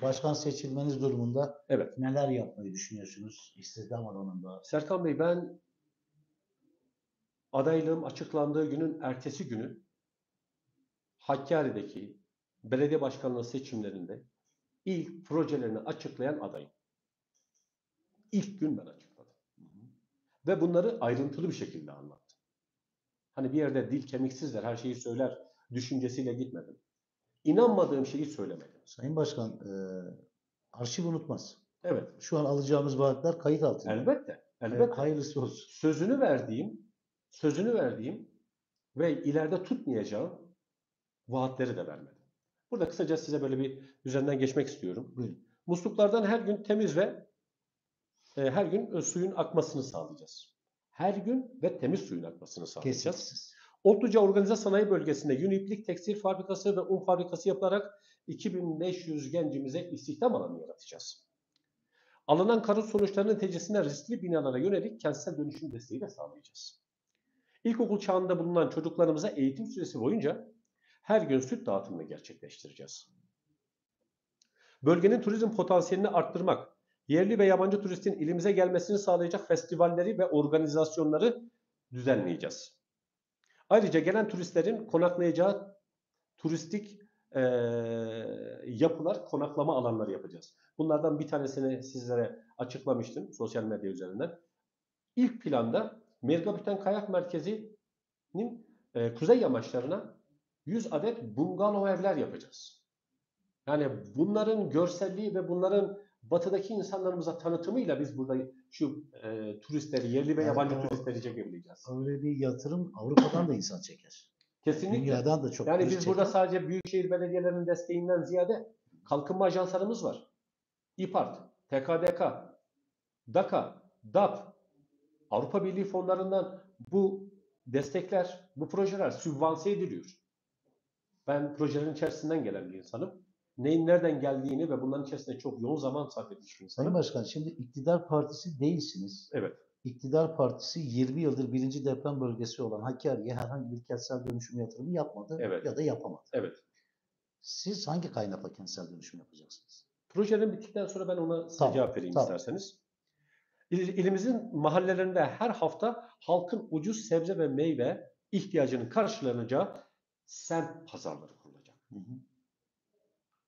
Başkan seçilmeniz durumunda Evet. neler yapmayı düşünüyorsunuz istihdam alanında? Serkan Bey, ben adaylığım açıklandığı günün ertesi günü Hakkari'deki belediye başkanlığı seçimlerinde ilk projelerini açıklayan adayım. İlk gün ben açıkladım. Ve bunları ayrıntılı bir şekilde anlattım. Hani bir yerde dil kemiksizler, her şeyi söyler düşüncesiyle gitmedim. İnanmadığım şeyi söylemedim. Sayın Başkan, arşiv unutmaz. Evet, Şu an alacağımız vaatler kayıt altında. elbette, elbette. Hayırlısı olsun. Sözünü verdiğim ve ileride tutmayacağım vaatleri de vermedim. Burada kısaca size böyle bir üzerinden geçmek istiyorum. Buyurun. Musluklardan her gün temiz ve her gün suyun akmasını sağlayacağız. Her gün ve temiz suyun akmasını sağlayacağız. Kesintisiz. Otluca Organize Sanayi Bölgesi'nde yün iplik tekstil fabrikası ve un fabrikası yapılarak 2500 gencimize istihdam alanı yaratacağız. Alınan karın sonuçlarının neticesinde riskli binalara yönelik kentsel dönüşüm desteği de sağlayacağız. İlkokul çağında bulunan çocuklarımıza eğitim süresi boyunca her gün süt dağıtımını gerçekleştireceğiz. Bölgenin turizm potansiyelini arttırmak, yerli ve yabancı turistin ilimize gelmesini sağlayacak festivalleri ve organizasyonları düzenleyeceğiz. Ayrıca gelen turistlerin konaklayacağı turistik yapılar, konaklama alanları yapacağız. Bunlardan bir tanesini sizlere açıklamıştım sosyal medya üzerinden. İlk planda Mergabüten Kayak Merkezi'nin kuzey yamaçlarına 100 adet bungalov evler yapacağız. Yani bunların görselliği ve bunların batıdaki insanlarımıza tanıtımıyla biz burada şu turistleri, yerli ve yabancı turistleri çekebileceğiz. Öyle bir yatırım Avrupa'dan da insan çeker. Kesinlikle. Dünyadan da çok yani turist biz burada çeker. sadece büyükşehir belediyelerinin desteğinden ziyade kalkınma ajanslarımız var. İPART, TKDK, DAKA, DAP, Avrupa Birliği fonlarından bu destekler, bu projeler sübvanse ediliyor. Ben projelerin içerisinden gelen bir insanım. Neyin nereden geldiğini ve bunların içerisinde çok yoğun zaman sarf etmiş bir insanım. Sayın Başkan, şimdi iktidar partisi değilsiniz. Evet. İktidar partisi 20 yıldır birinci deprem bölgesi olan Hakkari'ye herhangi bir kentsel dönüşüm yatırımı yapmadı Evet. ya da yapamadı. Evet. Siz hangi kaynakla kentsel dönüşüm yapacaksınız? Projelerin bittikten sonra ben ona size Tamam, cevap vereyim tamam. isterseniz. İlimizin mahallelerinde her hafta halkın ucuz sebze ve meyve ihtiyacının karşılanacağı semt pazarları kurulacak.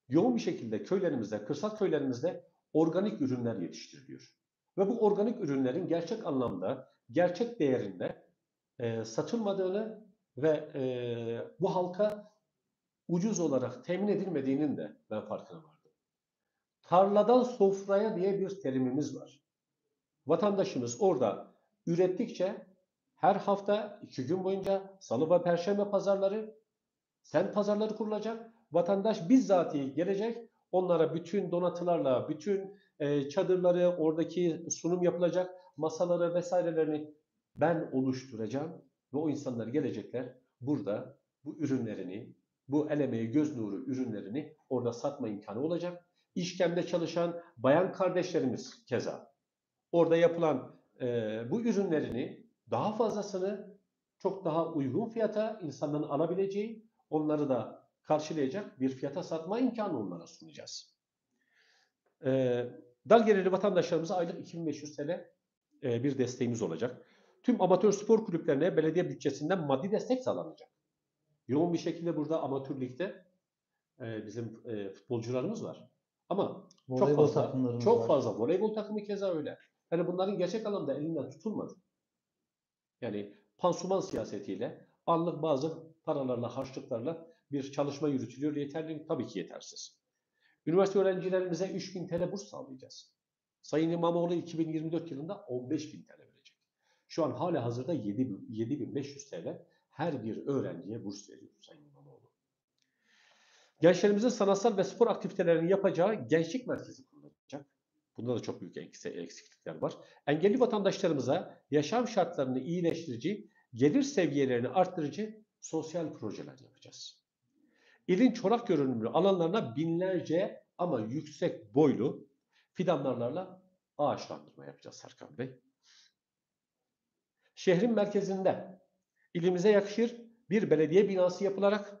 Yoğun bir şekilde köylerimizde, kırsal köylerimizde organik ürünler yetiştiriliyor. Ve bu organik ürünlerin gerçek anlamda, gerçek değerinde satılmadığını ve bu halka ucuz olarak temin edilmediğinin de ben farkına vardım. Tarladan sofraya diye bir terimimiz var. Vatandaşımız orada ürettikçe her hafta 2 gün boyunca salı ve perşembe pazarları, semt pazarları kurulacak. Vatandaş bizzatihi gelecek, onlara bütün donatılarla, bütün çadırları, oradaki sunum yapılacak masaları vesairelerini ben oluşturacağım. Ve o insanlar gelecekler, burada bu ürünlerini, bu el emeği göz nuru ürünlerini orada satma imkanı olacak. İşkem'de çalışan bayan kardeşlerimiz keza orada yapılan bu ürünlerini daha fazlasını çok daha uygun fiyata insanların alabileceği, onları da karşılayacak bir fiyata satma imkanı onlara sunacağız. Dar gelirli vatandaşlarımıza aylık 2500 TL bir desteğimiz olacak. Tüm amatör spor kulüplerine belediye bütçesinden maddi destek sağlanacak. Yoğun bir şekilde burada amatör ligde bizim futbolcularımız var. Ama Voleybol takımlarımız çok var. fazla voleybol takımı keza öyle. Yani bunların gerçek anlamda elinden tutulmadı. Yani pansuman siyasetiyle anlık bazı paralarla, harçlıklarla bir çalışma yürütülüyor. Yeterli mi? Tabii ki yetersiz. Üniversite öğrencilerimize 3.000 TL burs sağlayacağız. Sayın İmamoğlu 2024 yılında 15.000 TL verecek. Şu an hala hazırda 7.500 TL her bir öğrenciye burs veriyor Sayın İmamoğlu. Gençlerimizin sanatsal ve spor aktivitelerini yapacağı gençlik merkezi kurulacak. Bunda da çok büyük eksiklikler var. Engelli vatandaşlarımıza yaşam şartlarını iyileştirici, gelir seviyelerini arttırıcı sosyal projeler yapacağız. İlin çorak görünümlü alanlarına binlerce ama yüksek boylu fidanlarla ağaçlandırma yapacağız Serkan Bey. Şehrin merkezinde ilimize yakışır bir belediye binası yapılarak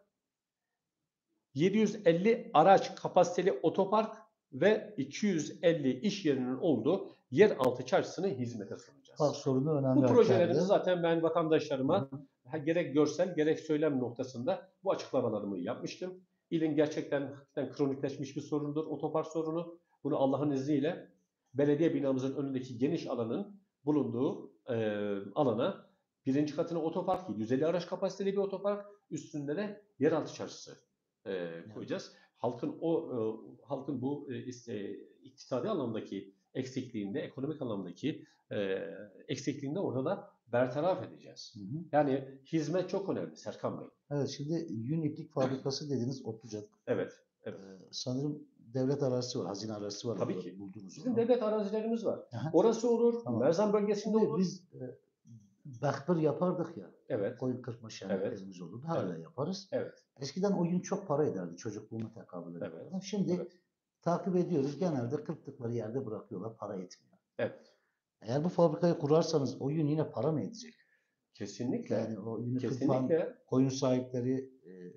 750 araç kapasiteli otopark ve 250 iş yerinin olduğu yeraltı çarşısını hizmete sunacağız. Park sorunu önemli. Bu projelerimizi Hakkari'de. zaten ben vatandaşlarıma gerek görsel gerek söylem noktasında bu açıklamalarımı yapmıştım. İlin gerçekten kronikleşmiş bir sorundur otopark sorunu. Bunu Allah'ın izniyle belediye binamızın önündeki geniş alanın bulunduğu alana birinci katına otopark, 750 araç kapasiteli bir otopark, üstünde de yeraltı çarşısı koyacağız. Halkın bu iktisadi anlamdaki eksikliğinde, ekonomik anlamdaki eksikliğinde orada da bertaraf edeceğiz. Hı hı. Yani hizmet çok önemli Serkan Bey. Evet, şimdi yün iplik fabrikası dediniz Otlucak. Evet, evet. Sanırım devlet arazisi var, hazine arazisi var. Tabii orada, ki. buldunuz Bizim onu. devlet arazilerimiz var. Aha, Orası olur, tamam. Merzan bölgesinde Şimdi olur. biz bekbir yapardık ya. Evet, Koyun kırpma şenliklerimiz olurdu. Hala evet, yaparız. evet, Eskiden o yün çok para ederdi. Çocukluğuma tekabül evet, ederdi. Şimdi evet, takip ediyoruz. Genelde kırptıkları yerde bırakıyorlar. Para etmiyor. evet. Eğer bu fabrikayı kurarsanız o yün yine para mı edecek? Kesinlikle, Yani o yünü kırpan kesinlikle. koyun sahipleri,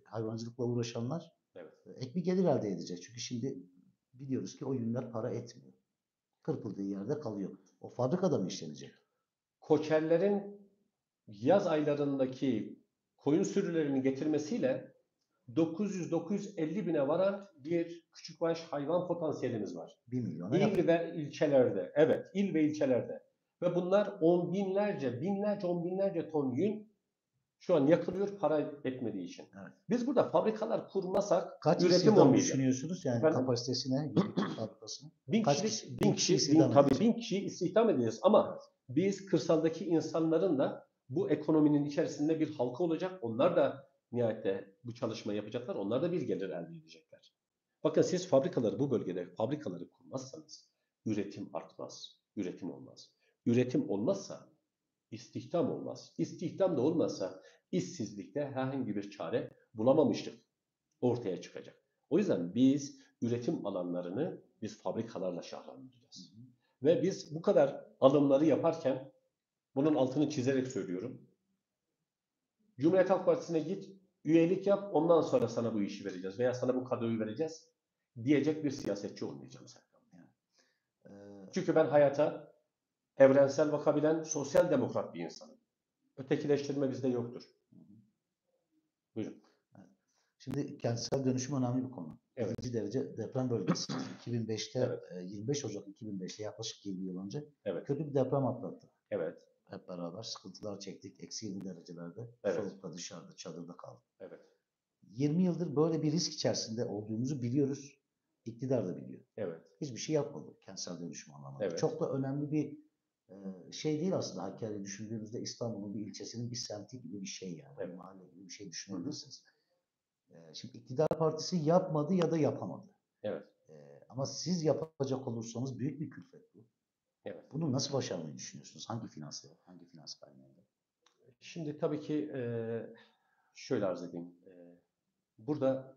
hayvancılıkla uğraşanlar Evet. ek bir gelir elde edecek. Çünkü şimdi biliyoruz ki o yünler para etmiyor. Kırpıldığı yerde kalıyor. O fabrikada mı işlenecek? Koçerlerin yaz aylarındaki koyun sürülerini getirmesiyle 900-950 bine varan bir küçükbaş hayvan potansiyelimiz var. 1 milyona İl yakın. ve ilçelerde, evet, il ve ilçelerde. Ve bunlar on binlerce ton yün şu an yakılıyor para etmediği için. Evet. Biz burada fabrikalar kurmasak Kaç üretim istihdam olmayacak. düşünüyorsunuz? Yani Efendim? kapasitesine, yün fabrikasına. Bin Kaç kişilik, kişi? bin Bin kişi kişi, istihdam tabii edecek. 1000 kişi istihdam edeceğiz ama biz kırsaldaki insanların da bu ekonominin içerisinde bir halka olacak. Onlar da nihayette bu çalışmayı yapacaklar. Onlar da bir gelir elde edecekler. Bakın siz bu bölgede fabrikaları kurmazsanız üretim artmaz, üretim olmaz. Üretim olmazsa istihdam olmaz. İstihdam da olmazsa işsizlikte herhangi bir çare bulamamıştık ortaya çıkacak. O yüzden biz üretim alanlarını biz fabrikalarla şahlandıracağız. Ve biz bu kadar alımları yaparken bunun altını çizerek söylüyorum. Cumhuriyet Halk Partisi'ne git, üyelik yap, ondan sonra sana bu işi vereceğiz veya sana bu kadroyu vereceğiz diyecek bir siyasetçi olmayacağım Serkan. Çünkü ben hayata evrensel bakabilen sosyal demokrat bir insanım. Ötekileştirme bizde yoktur. Buyurun. Şimdi kentsel dönüşüm önemli bir konu. Evet. Birinci derece deprem bölgesi. 2005'te, Evet. 25 Ocak 2005'te yaklaşık 20 yıl önce Evet. kötü bir deprem atlattık. Evet. Hep beraber sıkıntılar çektik. Eksi 20 derecelerde. Evet. Soğukta dışarıda, çadırda kaldık. Evet. 20 yıldır böyle bir risk içerisinde olduğumuzu biliyoruz. İktidar da biliyor. Evet. Hiçbir şey yapmadı kentsel dönüşüm anlamında. Evet. Çok da önemli bir şey değil aslında. Hakkari'yi düşündüğümüzde İstanbul'un bir ilçesinin bir semti gibi bir şey yani. Evet. Bir mahalle gibi bir şey düşünebilirsiniz. Şimdi iktidar partisi yapmadı ya da yapamadı. Evet. Ama siz yapacak olursanız büyük bir külfet bu. Evet. Bunu nasıl başarmayı düşünüyorsunuz? Hangi finans kaynağıyla? Şimdi tabii ki şöyle arz edeyim. Burada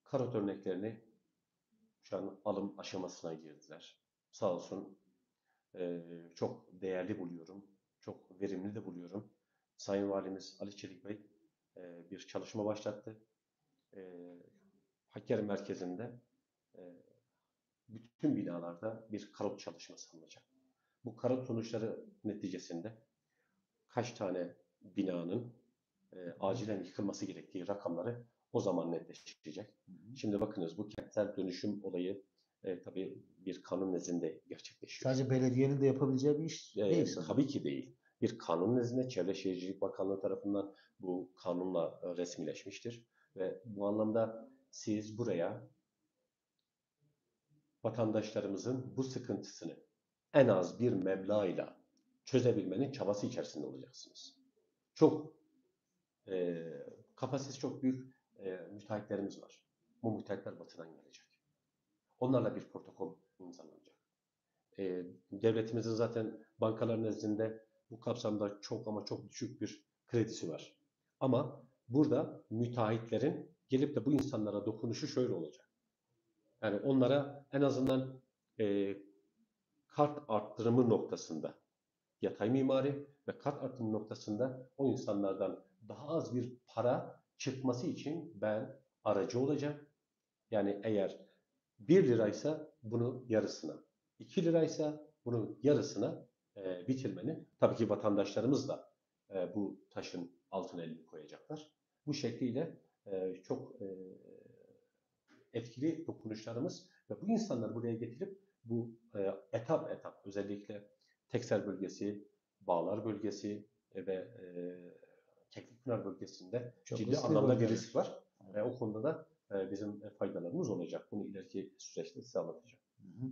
karot örneklerini şu an alım aşamasına girdiler. Sağ olsun çok değerli buluyorum. Çok verimli de buluyorum. Sayın Valimiz Ali Çelik Bey bir çalışma başlattı. Hakkari merkezinde bütün binalarda bir karot çalışması alınacak. Bu karot sonuçları neticesinde kaç tane binanın acilen yıkılması gerektiği rakamları o zaman netleşecek. Şimdi bakınız, bu kentsel dönüşüm olayı tabii bir kanun nezdinde gerçekleşiyor. Sadece belediyenin de yapabileceği bir iş değil sanırım. Tabii ki değil. Bir kanun nezdinde Çevre Şehircilik Bakanlığı tarafından bu kanunla resmileşmiştir. Ve bu anlamda siz buraya vatandaşlarımızın bu sıkıntısını en az bir meblağıyla çözebilmenin çabası içerisinde olacaksınız. Çok kapasitesi çok büyük müteahhitlerimiz var. Bu müteahhitler batıdan gelecek. Onlarla bir protokol imzalanacak. Devletimizin zaten bankalar nezdinde bu kapsamda çok ama çok düşük bir kredisi var. Ama burada müteahhitlerin gelip de bu insanlara dokunuşu şöyle olacak. Yani onlara en azından kart arttırımı noktasında yatay mimari ve kat artımı noktasında o insanlardan daha az bir para çıkması için ben aracı olacağım. Yani eğer 1 liraysa bunu yarısına, 2 liraysa bunun yarısına bitirmeni, tabii ki vatandaşlarımız da bu taşın altına elini koyacaklar. Bu şekliyle çok etkili dokunuşlarımız ve bu insanları buraya getirip bu etap etap, özellikle Teksel bölgesi, Bağlar bölgesi ve Keklikpınar bölgesinde Çok ciddi riskli anlamda bir bölgeler. risk var. Ve o konuda da bizim faydalarımız olacak. Bunu ileriki süreçte size anlatacağım. Hı hı.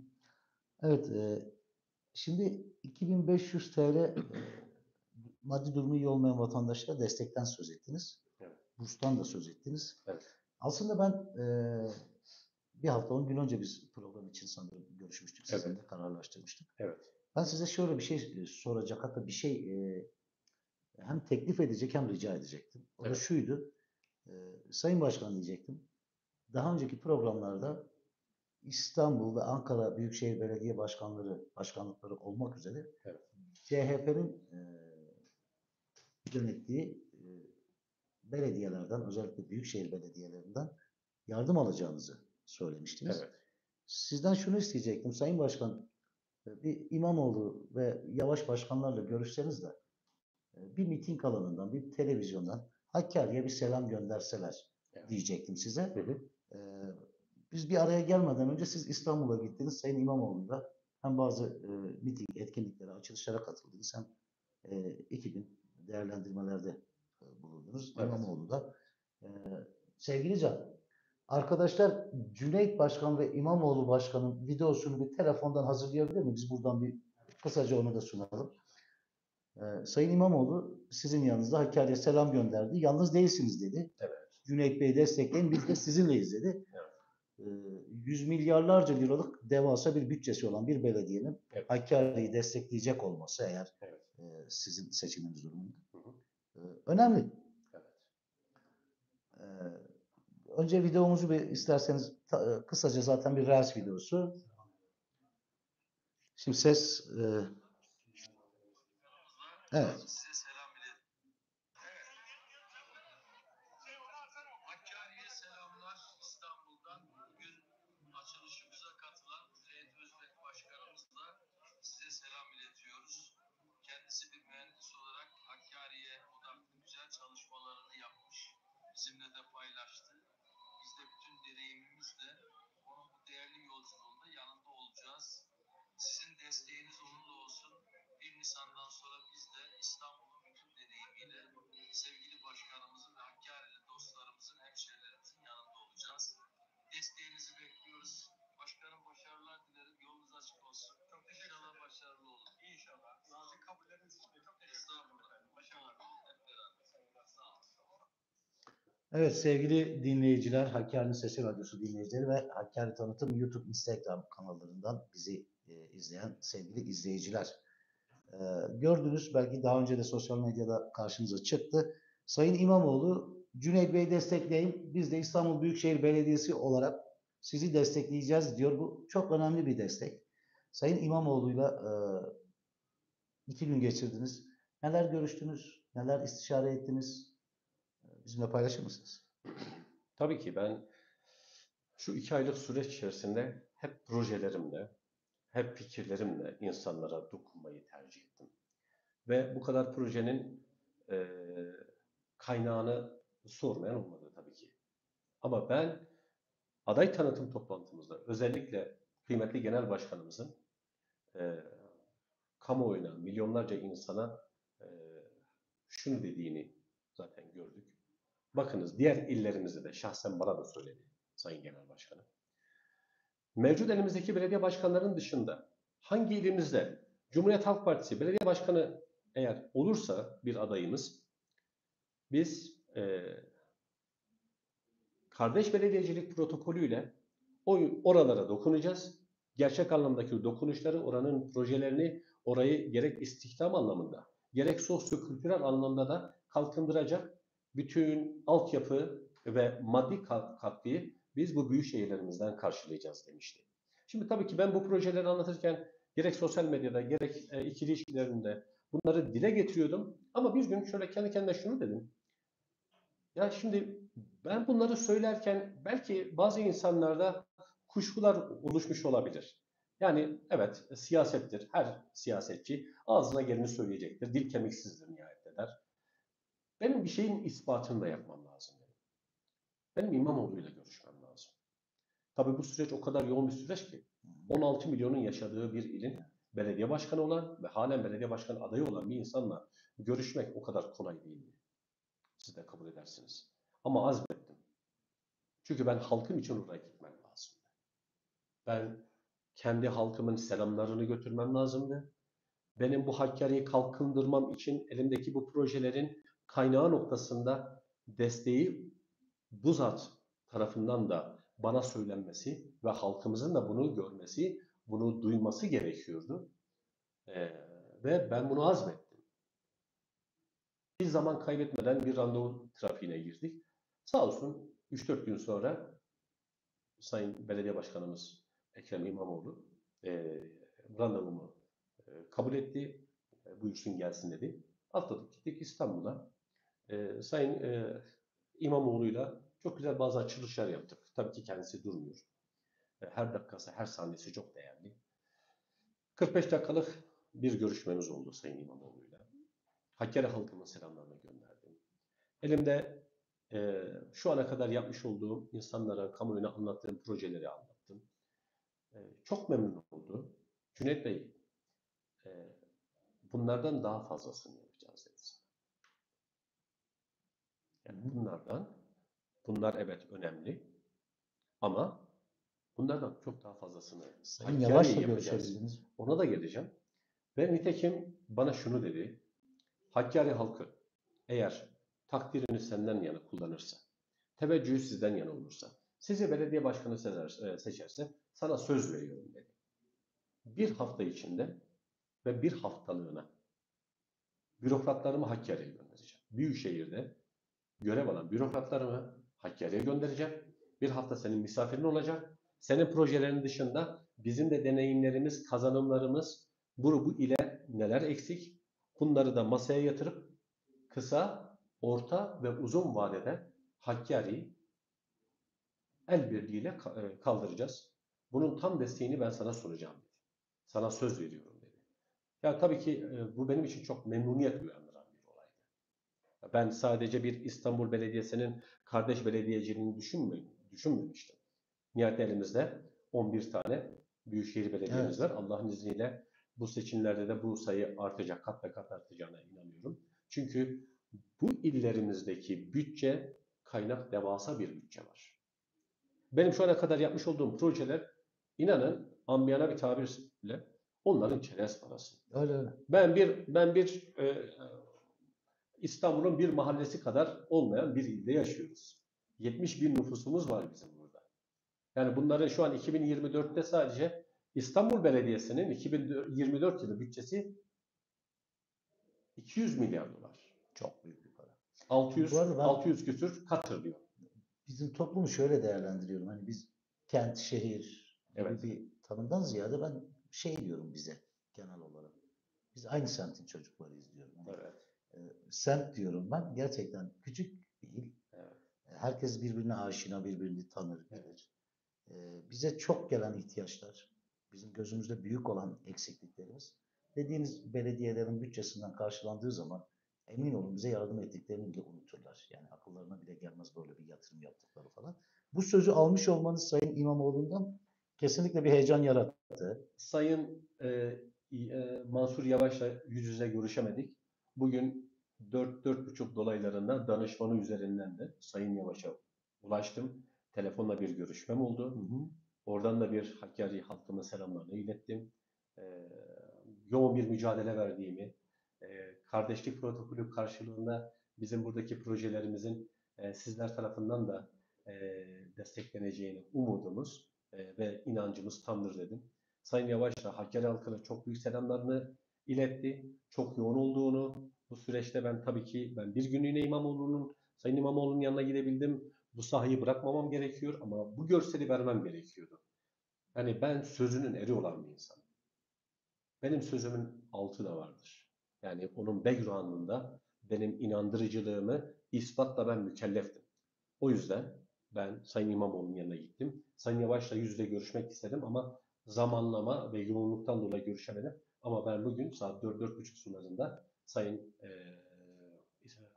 Evet, şimdi 2500 TL maddi durumu iyi olmayan vatandaşlara destekten söz ettiniz. Evet. Burstan da söz ettiniz. Evet. Aslında ben bir hafta 10 gün önce biz program için sanırım görüşmüştük. Sizinle Evet. kararlaştırmıştık. Evet. Ben size şöyle bir şey soracak, hatta bir şey hem teklif edecek hem rica edecektim. O da Evet. şuydu. Sayın Başkan diyecektim. Daha önceki programlarda İstanbul ve Ankara Büyükşehir Belediye başkanlıkları olmak üzere Evet. CHP'nin yönettiği belediyelerden, özellikle büyükşehir belediyelerinden yardım alacağınızı söylemiştiniz. Evet. Sizden şunu isteyecektim. Sayın Başkan, bir İmamoğlu ve Yavaş başkanlarla görüşseniz de bir miting alanından, bir televizyondan Hakkari'ye bir selam gönderseler Evet. diyecektim size. Hı hı. Biz bir araya gelmeden önce siz İstanbul'a gittiniz Sayın İmamoğlu'yla. Hem bazı miting, etkinliklere, açılışlara katıldınız, hem 2000 değerlendirmelerde bulundunuz. Evet. İmamoğlu da. Sevgili Can, arkadaşlar Cüneyt Başkan ve İmamoğlu Başkan'ın videosunu bir telefondan hazırlayabilir mi? Biz buradan bir kısaca onu da sunalım. Sayın İmamoğlu sizin yanınızda Hakkari'ye selam gönderdi. Yalnız değilsiniz dedi. Evet. Cüneyt Bey'i destekleyin, biz de sizinleyiz dedi. Evet. Yüz milyarlarca liralık devasa bir bütçesi olan bir belediyenin Evet. Hakkari'yi destekleyecek olması eğer Evet. sizin seçiminiz durumunda Hı hı. önemli. Evet. Önce videomuzu bir isterseniz kısaca, zaten bir Reels videosu. Şimdi ses evet. Size selam iletin. Hakkari'ye selamlar İstanbul'dan. Bugün açılışımıza katılan Cüneyt Özbek Başkanımızla size selam iletiyoruz. Kendisi bir mühendis olarak Hakkari'ye odaklı güzel çalışmalarını yapmış. Bizimle de paylaştı. Biz de bütün deneyimimizle onun bu değerli yolculuğunda yanında olacağız. Sizin desteğiniz onunla olsun. 1 Nisan'dan sonra biz de İstanbul'un bütün deneyimiyle sevgili başkanımızın ve Hakkari'li dostlarımızın, hemşehrilerimizin yanında olacağız. Desteğinizi bekliyoruz. Başkanım, başarılar dilerim. Yolunuz açık olsun. Çok teşekkür ederim. İnşallah başarılı olur. İnşallah. Nazik kabulleriniz için de çok teşekkür ederim. Başarılar. Hep beraber. Sağ olun. Evet sevgili dinleyiciler, Hakkari'nin Sesi Radyosu dinleyicileri ve Hakkari Tanıtım YouTube, Instagram kanallarından bizi izleyen sevgili izleyiciler. Gördünüz, belki daha önce de sosyal medyada karşınıza çıktı. Sayın İmamoğlu, Cüneyt Bey'i destekleyin, biz de İstanbul Büyükşehir Belediyesi olarak sizi destekleyeceğiz diyor. Bu çok önemli bir destek. Sayın İmamoğlu'yla 2 gün geçirdiniz. Neler görüştünüz, Neler istişare ettiniz? Bizimle paylaşır mısınız? Tabii ki ben şu 2 aylık süreç içerisinde hep projelerimle, hep fikirlerimle insanlara dokunmayı tercih ettim. Ve bu kadar projenin kaynağını sormayan olmadı tabii ki. Ama ben aday tanıtım toplantımızda özellikle kıymetli genel başkanımızın eee kamuoyuna, milyonlarca insana şunu dediğini zaten gördük. Bakınız diğer illerimizde de şahsen bana da söyledi Sayın Genel Başkanım. Mevcut elimizdeki belediye başkanlarının dışında hangi ilimizde Cumhuriyet Halk Partisi belediye başkanı eğer olursa bir adayımız biz kardeş belediyecilik protokolüyle oralara dokunacağız. Gerçek anlamdaki dokunuşları, oranın projelerini, orayı gerek istihdam anlamında, gerek sosyo-kültürel anlamda da kalkındıracak bütün altyapı ve maddi katkıyı biz bu büyük şehirlerimizden karşılayacağız demişti. Şimdi tabii ki ben bu projeleri anlatırken gerek sosyal medyada gerek ikili ilişkilerimde bunları dile getiriyordum. Ama bir gün şöyle kendi kendime şunu dedim. Ya şimdi ben bunları söylerken belki bazı insanlarda kuşkular oluşmuş olabilir. Yani evet siyasettir. Her siyasetçi ağzına geleni söyleyecektir. Dil kemiksizdir nihayet eder. Benim bir şeyin ispatını da yapmam lazım. Benim İmamoğlu'yla görüşmem lazım. Tabii bu süreç o kadar yoğun bir süreç ki 16 milyonun yaşadığı bir ilin belediye başkanı olan ve halen belediye başkanı adayı olan bir insanla görüşmek o kadar kolay değil. Siz de kabul edersiniz. Ama azmettim. Çünkü ben halkım için oraya gitmem lazım. Ben kendi halkımın selamlarını götürmem lazımdı. Benim bu Hakkari'yi kalkındırmam için elimdeki bu projelerin kaynağı noktasında desteği bu zat tarafından da bana söylenmesi ve halkımızın da bunu görmesi, bunu duyması gerekiyordu. Ve ben bunu azmettim. Bir zaman kaybetmeden bir randevu trafiğine girdik. Sağ olsun 3-4 gün sonra Sayın Belediye Başkanımız Ekrem İmamoğlu randevumu kabul etti. Buyursun gelsin dedi. Atladık gittik İstanbul'a. Sayın İmamoğlu'yla çok güzel bazı açılışlar yaptık. Tabii ki kendisi durmuyor. Her dakikası, her saniyesi çok değerli. 45 dakikalık bir görüşmemiz oldu Sayın İmamoğlu'yla. Hakkari halkımın selamlarını gönderdim. Elimde şu ana kadar yapmış olduğum insanlara, kamuoyuna anlattığım projeleri anlattım. Çok memnun oldu. Cüneyt Bey, bunlardan daha fazlasını yapacağız dedi. Yani bunlar evet önemli ama bunlardan çok daha fazlasını Hani yavaş da yapacağız. görüşebildiniz. Ona da geleceğim. Ve nitekim bana şunu dedi. Hakkari halkı eğer takdirini senden yana kullanırsa, teveccühü sizden yana olursa, sizi belediye başkanı seçerse sana söz veriyorum dedi. Bir hafta içinde ve bir haftalığına bürokratlarımı Hakkari'ye göndereceğim. Büyükşehir'de görev alan bürokratlarımı Hakkari'ye göndereceğim. Bir hafta senin misafirin olacak. Senin projelerin dışında bizim de deneyimlerimiz, kazanımlarımız bu ile neler eksik? Bunları da masaya yatırıp kısa, orta ve uzun vadede Hakkari'yi el birliğiyle kaldıracağız. Bunun tam desteğini ben sana sunacağım dedi. Sana söz veriyorum dedi. Ya tabii ki bu benim için çok memnuniyet uyandıran bir olaydı. Ben sadece bir İstanbul Belediyesi'nin kardeş belediyeciliğini düşünmemiştim. Nihayet elimizde 11 tane büyükşehir belediyemiz var. Allah'ın izniyle bu seçimlerde de bu sayı artacak, kat be kat artacağına inanıyorum. Çünkü bu illerimizdeki bütçe kaynak devasa bir bütçe var. Benim şu ana kadar yapmış olduğum projeler inanın amiyana bir tabirle onların çerez parası. Öyle. Ben bir İstanbul'un bir mahallesi kadar olmayan bir ilde yaşıyoruz. 70 bin nüfusumuz var bizim burada. Yani bunların şu an 2024'te sadece İstanbul Belediyesi'nin 2024 yılı bütçesi 200 milyar dolar. Çok büyük bir para. 600 küsür katır diyor. Bizim toplumu şöyle değerlendiriyorum. Hani biz kent, şehir gibi Evet. bir tanımdan ziyade ben şey diyorum bize genel olarak. Biz aynı semtin çocuklarıyız diyorum. Yani, Evet. semt diyorum ben. Gerçekten küçük değil. Evet. Herkes birbirine aşina, birbirini tanır, bilir. Bize çok gelen ihtiyaçlar, bizim gözümüzde büyük olan eksikliklerimiz, dediğiniz belediyelerin bütçesinden karşılandığı zaman emin olun bize yardım ettiklerini bile unuturlar. Yani akıllarına bile gelmez böyle bir yatırım yaptıkları falan. Bu sözü almış olmanız Sayın İmamoğlu'ndan kesinlikle bir heyecan yarattı. Sayın Mansur Yavaş'la yüz yüze görüşemedik. Bugün 4-4,5 dolaylarında danışmanı üzerinden de Sayın Yavaş'a ulaştım. Telefonla bir görüşmem oldu. Hı hı. Oradan da bir Hakkari halkıma selamlarını ilettim. Yoğun bir mücadele verdiğimi, kardeşlik protokolü karşılığında bizim buradaki projelerimizin sizler tarafından da destekleneceğini umudumuz ve inancımız tamdır dedim. Sayın Yavaş da Hakkari halkına çok büyük selamlarını iletti. Çok yoğun olduğunu, bu süreçte ben bir günlüğüne Sayın İmamoğlu'nun yanına gidebildim. Bu sahayı bırakmamam gerekiyor ama bu görseli vermem gerekiyordu. Yani ben sözünün eri olan bir insanım. Benim sözümün altı da vardır. Yani onun background'ında benim inandırıcılığımı ispatla ben mükelleftim. O yüzden ben Sayın İmamoğlu'nun yanına gittim. Sayın Yavaş'la yüzde görüşmek istedim ama zamanlama ve yoğunluktan dolayı görüşemedim. Ama ben bugün saat 4-4.30 sularında Sayın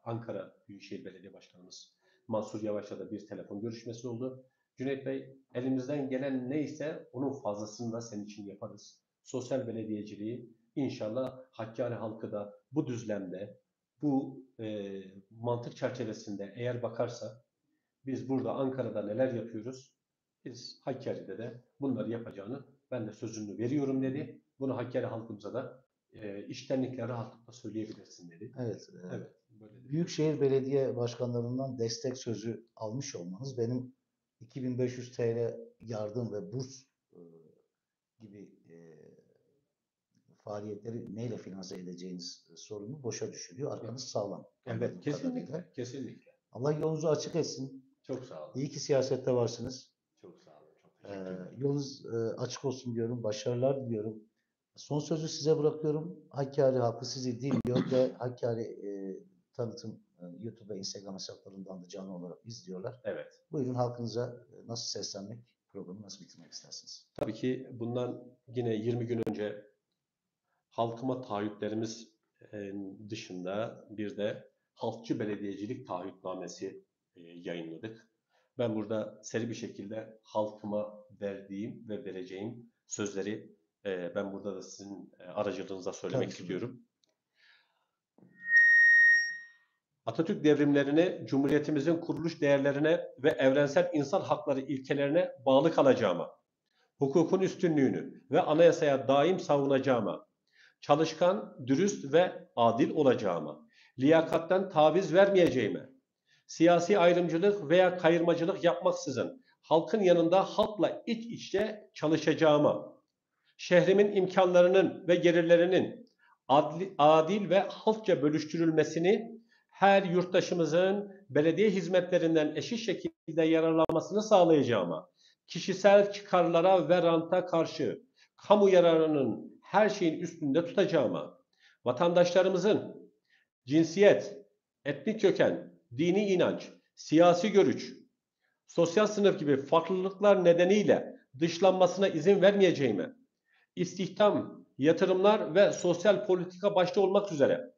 Ankara Büyükşehir Belediye Başkanımız Mansur Yavaş'la da bir telefon görüşmesi oldu. Cüneyt Bey, elimizden gelen neyse onun fazlasını da senin için yaparız. Sosyal belediyeciliği inşallah Hakkari halkı da bu düzlemde, bu mantık çerçevesinde eğer bakarsa biz burada Ankara'da neler yapıyoruz? Biz Hakkari'de de bunları yapacağını ben de sözünü veriyorum dedi. Bunu Hakkari halkımıza da içtenlikle rahatlıkla söyleyebilirsin dedi. Evet. Evet. Böyle Büyükşehir Belediye Başkanlarından destek sözü almış olmanız benim 2500 TL yardım ve burs gibi faaliyetleri neyle finanse edeceğiniz sorunu boşa düşürüyor. Arkanız sağlam. Evet, Anladığım kesinlikle, kadarıyla. kesinlikle. Allah yolunuzu açık etsin. Çok sağ olun. İyi ki siyasette varsınız. Çok sağ olun. Çok teşekkür ederim. Yolunuz açık olsun diyorum. Başarılar diliyorum. Son sözü size bırakıyorum. Hakkari halkı sizi dinliyor ve Hakkari tanıtım YouTube ve Instagram hesaplarından da canlı olarak izliyorlar. Evet. Buyurun halkınıza nasıl seslenmek, programı nasıl bitirmek istersiniz? Tabii ki bundan yine 20 gün önce halkıma taahhütlerimiz dışında bir de halkçı belediyecilik taahhütnamesi yayınladık. Ben burada seri bir şekilde halkıma verdiğim ve vereceğim sözleri ben burada da sizin aracılığınıza söylemek Tabii ki. istiyorum. Atatürk devrimlerine, Cumhuriyetimizin kuruluş değerlerine ve evrensel insan hakları ilkelerine bağlı kalacağıma, hukukun üstünlüğünü ve anayasaya daim savunacağıma, çalışkan, dürüst ve adil olacağıma, liyakattan taviz vermeyeceğime, siyasi ayrımcılık veya kayırmacılık yapmaksızın halkın yanında halkla iç içe çalışacağıma, şehrimin imkanlarının ve gelirlerinin adil ve halkça bölüştürülmesini, her yurttaşımızın belediye hizmetlerinden eşit şekilde yararlanmasını sağlayacağıma, kişisel çıkarlara ve ranta karşı kamu yararının her şeyin üstünde tutacağıma, vatandaşlarımızın cinsiyet, etnik köken, dini inanç, siyasi görüş, sosyal sınıf gibi farklılıklar nedeniyle dışlanmasına izin vermeyeceğime, istihdam, yatırımlar ve sosyal politika başta olmak üzere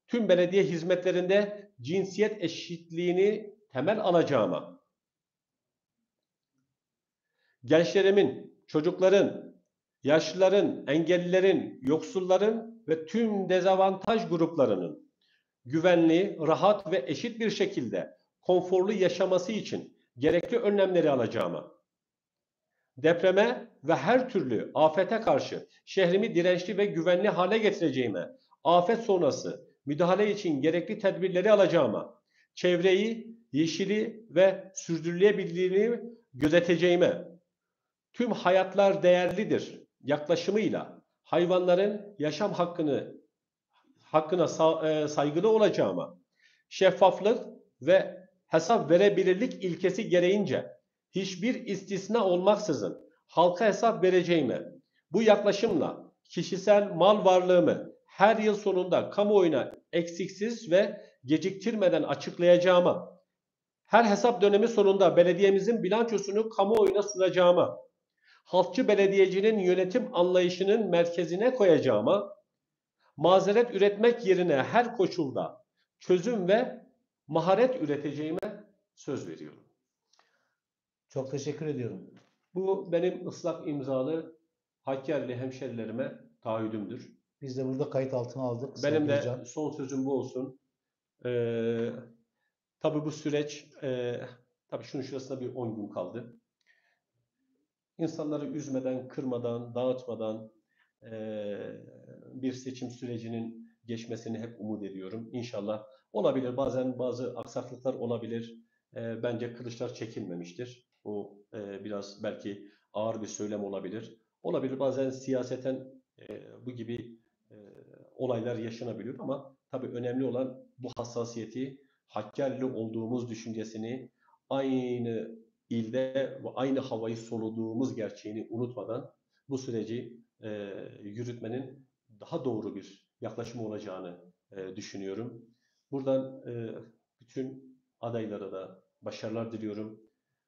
tüm belediye hizmetlerinde cinsiyet eşitliğini temel alacağıma, gençlerimin, çocukların, yaşlıların, engellilerin, yoksulların ve tüm dezavantaj gruplarının güvenli, rahat ve eşit bir şekilde konforlu yaşaması için gerekli önlemleri alacağıma, depreme ve her türlü afete karşı şehrimi dirençli ve güvenli hale getireceğime, afet sonrası müdahale için gerekli tedbirleri alacağıma, çevreyi, yeşili ve sürdürülebilirliğini gözeteceğime, tüm hayatlar değerlidir yaklaşımıyla hayvanların yaşam hakkına saygılı olacağıma, şeffaflık ve hesap verebilirlik ilkesi gereğince hiçbir istisna olmaksızın halka hesap vereceğime, bu yaklaşımla kişisel mal varlığımı her yıl sonunda kamuoyuna eksiksiz ve geciktirmeden açıklayacağıma, her hesap dönemi sonunda belediyemizin bilançosunu kamuoyuna sunacağıma, halkçı belediyecinin yönetim anlayışının merkezine koyacağıma, mazeret üretmek yerine her koşulda çözüm ve maharet üreteceğime söz veriyorum. Çok teşekkür ediyorum. Bu benim ıslak imzalı Hakkari'li hemşerilerime taahhüdümdür. Biz de burada kayıt altına aldık. Benim sevgili de hocam. son sözüm bu olsun. Tabii bu süreç, tabii şunun şurasında bir 10 gün kaldı. İnsanları üzmeden, kırmadan, dağıtmadan bir seçim sürecinin geçmesini hep umut ediyorum. İnşallah olabilir. Bazen bazı aksaklıklar olabilir. Bence kılıçlar çekilmemiştir. Bu biraz belki ağır bir söylem olabilir. Olabilir. Bazen siyaseten bu gibi olaylar yaşanabiliyor ama tabii önemli olan bu hassasiyeti, Hakkari'li olduğumuz düşüncesini, aynı ilde ve aynı havayı soluduğumuz gerçeğini unutmadan bu süreci yürütmenin daha doğru bir yaklaşım olacağını düşünüyorum. Buradan bütün adaylara da başarılar diliyorum.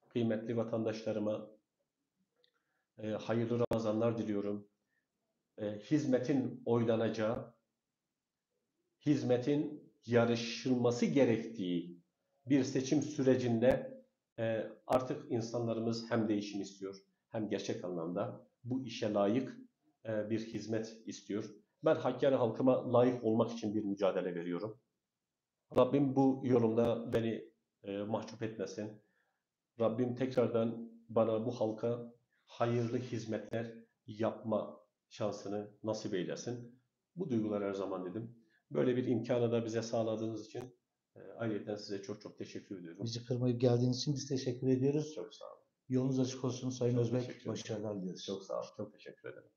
Kıymetli vatandaşlarıma hayırlı Ramazanlar diliyorum. Hizmetin oylanacağı, hizmetin yarışılması gerektiği bir seçim sürecinde artık insanlarımız hem değişim istiyor hem gerçek anlamda bu işe layık bir hizmet istiyor. Ben Hakkari halkıma layık olmak için bir mücadele veriyorum. Rabbim bu yorumda beni mahcup etmesin. Rabbim tekrardan bana bu halka hayırlı hizmetler yapma şansını nasip eylesin. Bu duygular her zaman dedim. Böyle bir imkanı da bize sağladığınız için ayrıca size çok çok teşekkür ediyorum. Bizi kırmayıp geldiğiniz için biz teşekkür ediyoruz. Çok sağ olun. Yolunuz açık olsun Sayın Çok Özbek. teşekkür ederim. Başarılar diliyoruz. Çok sağ olun. Çok teşekkür ederim.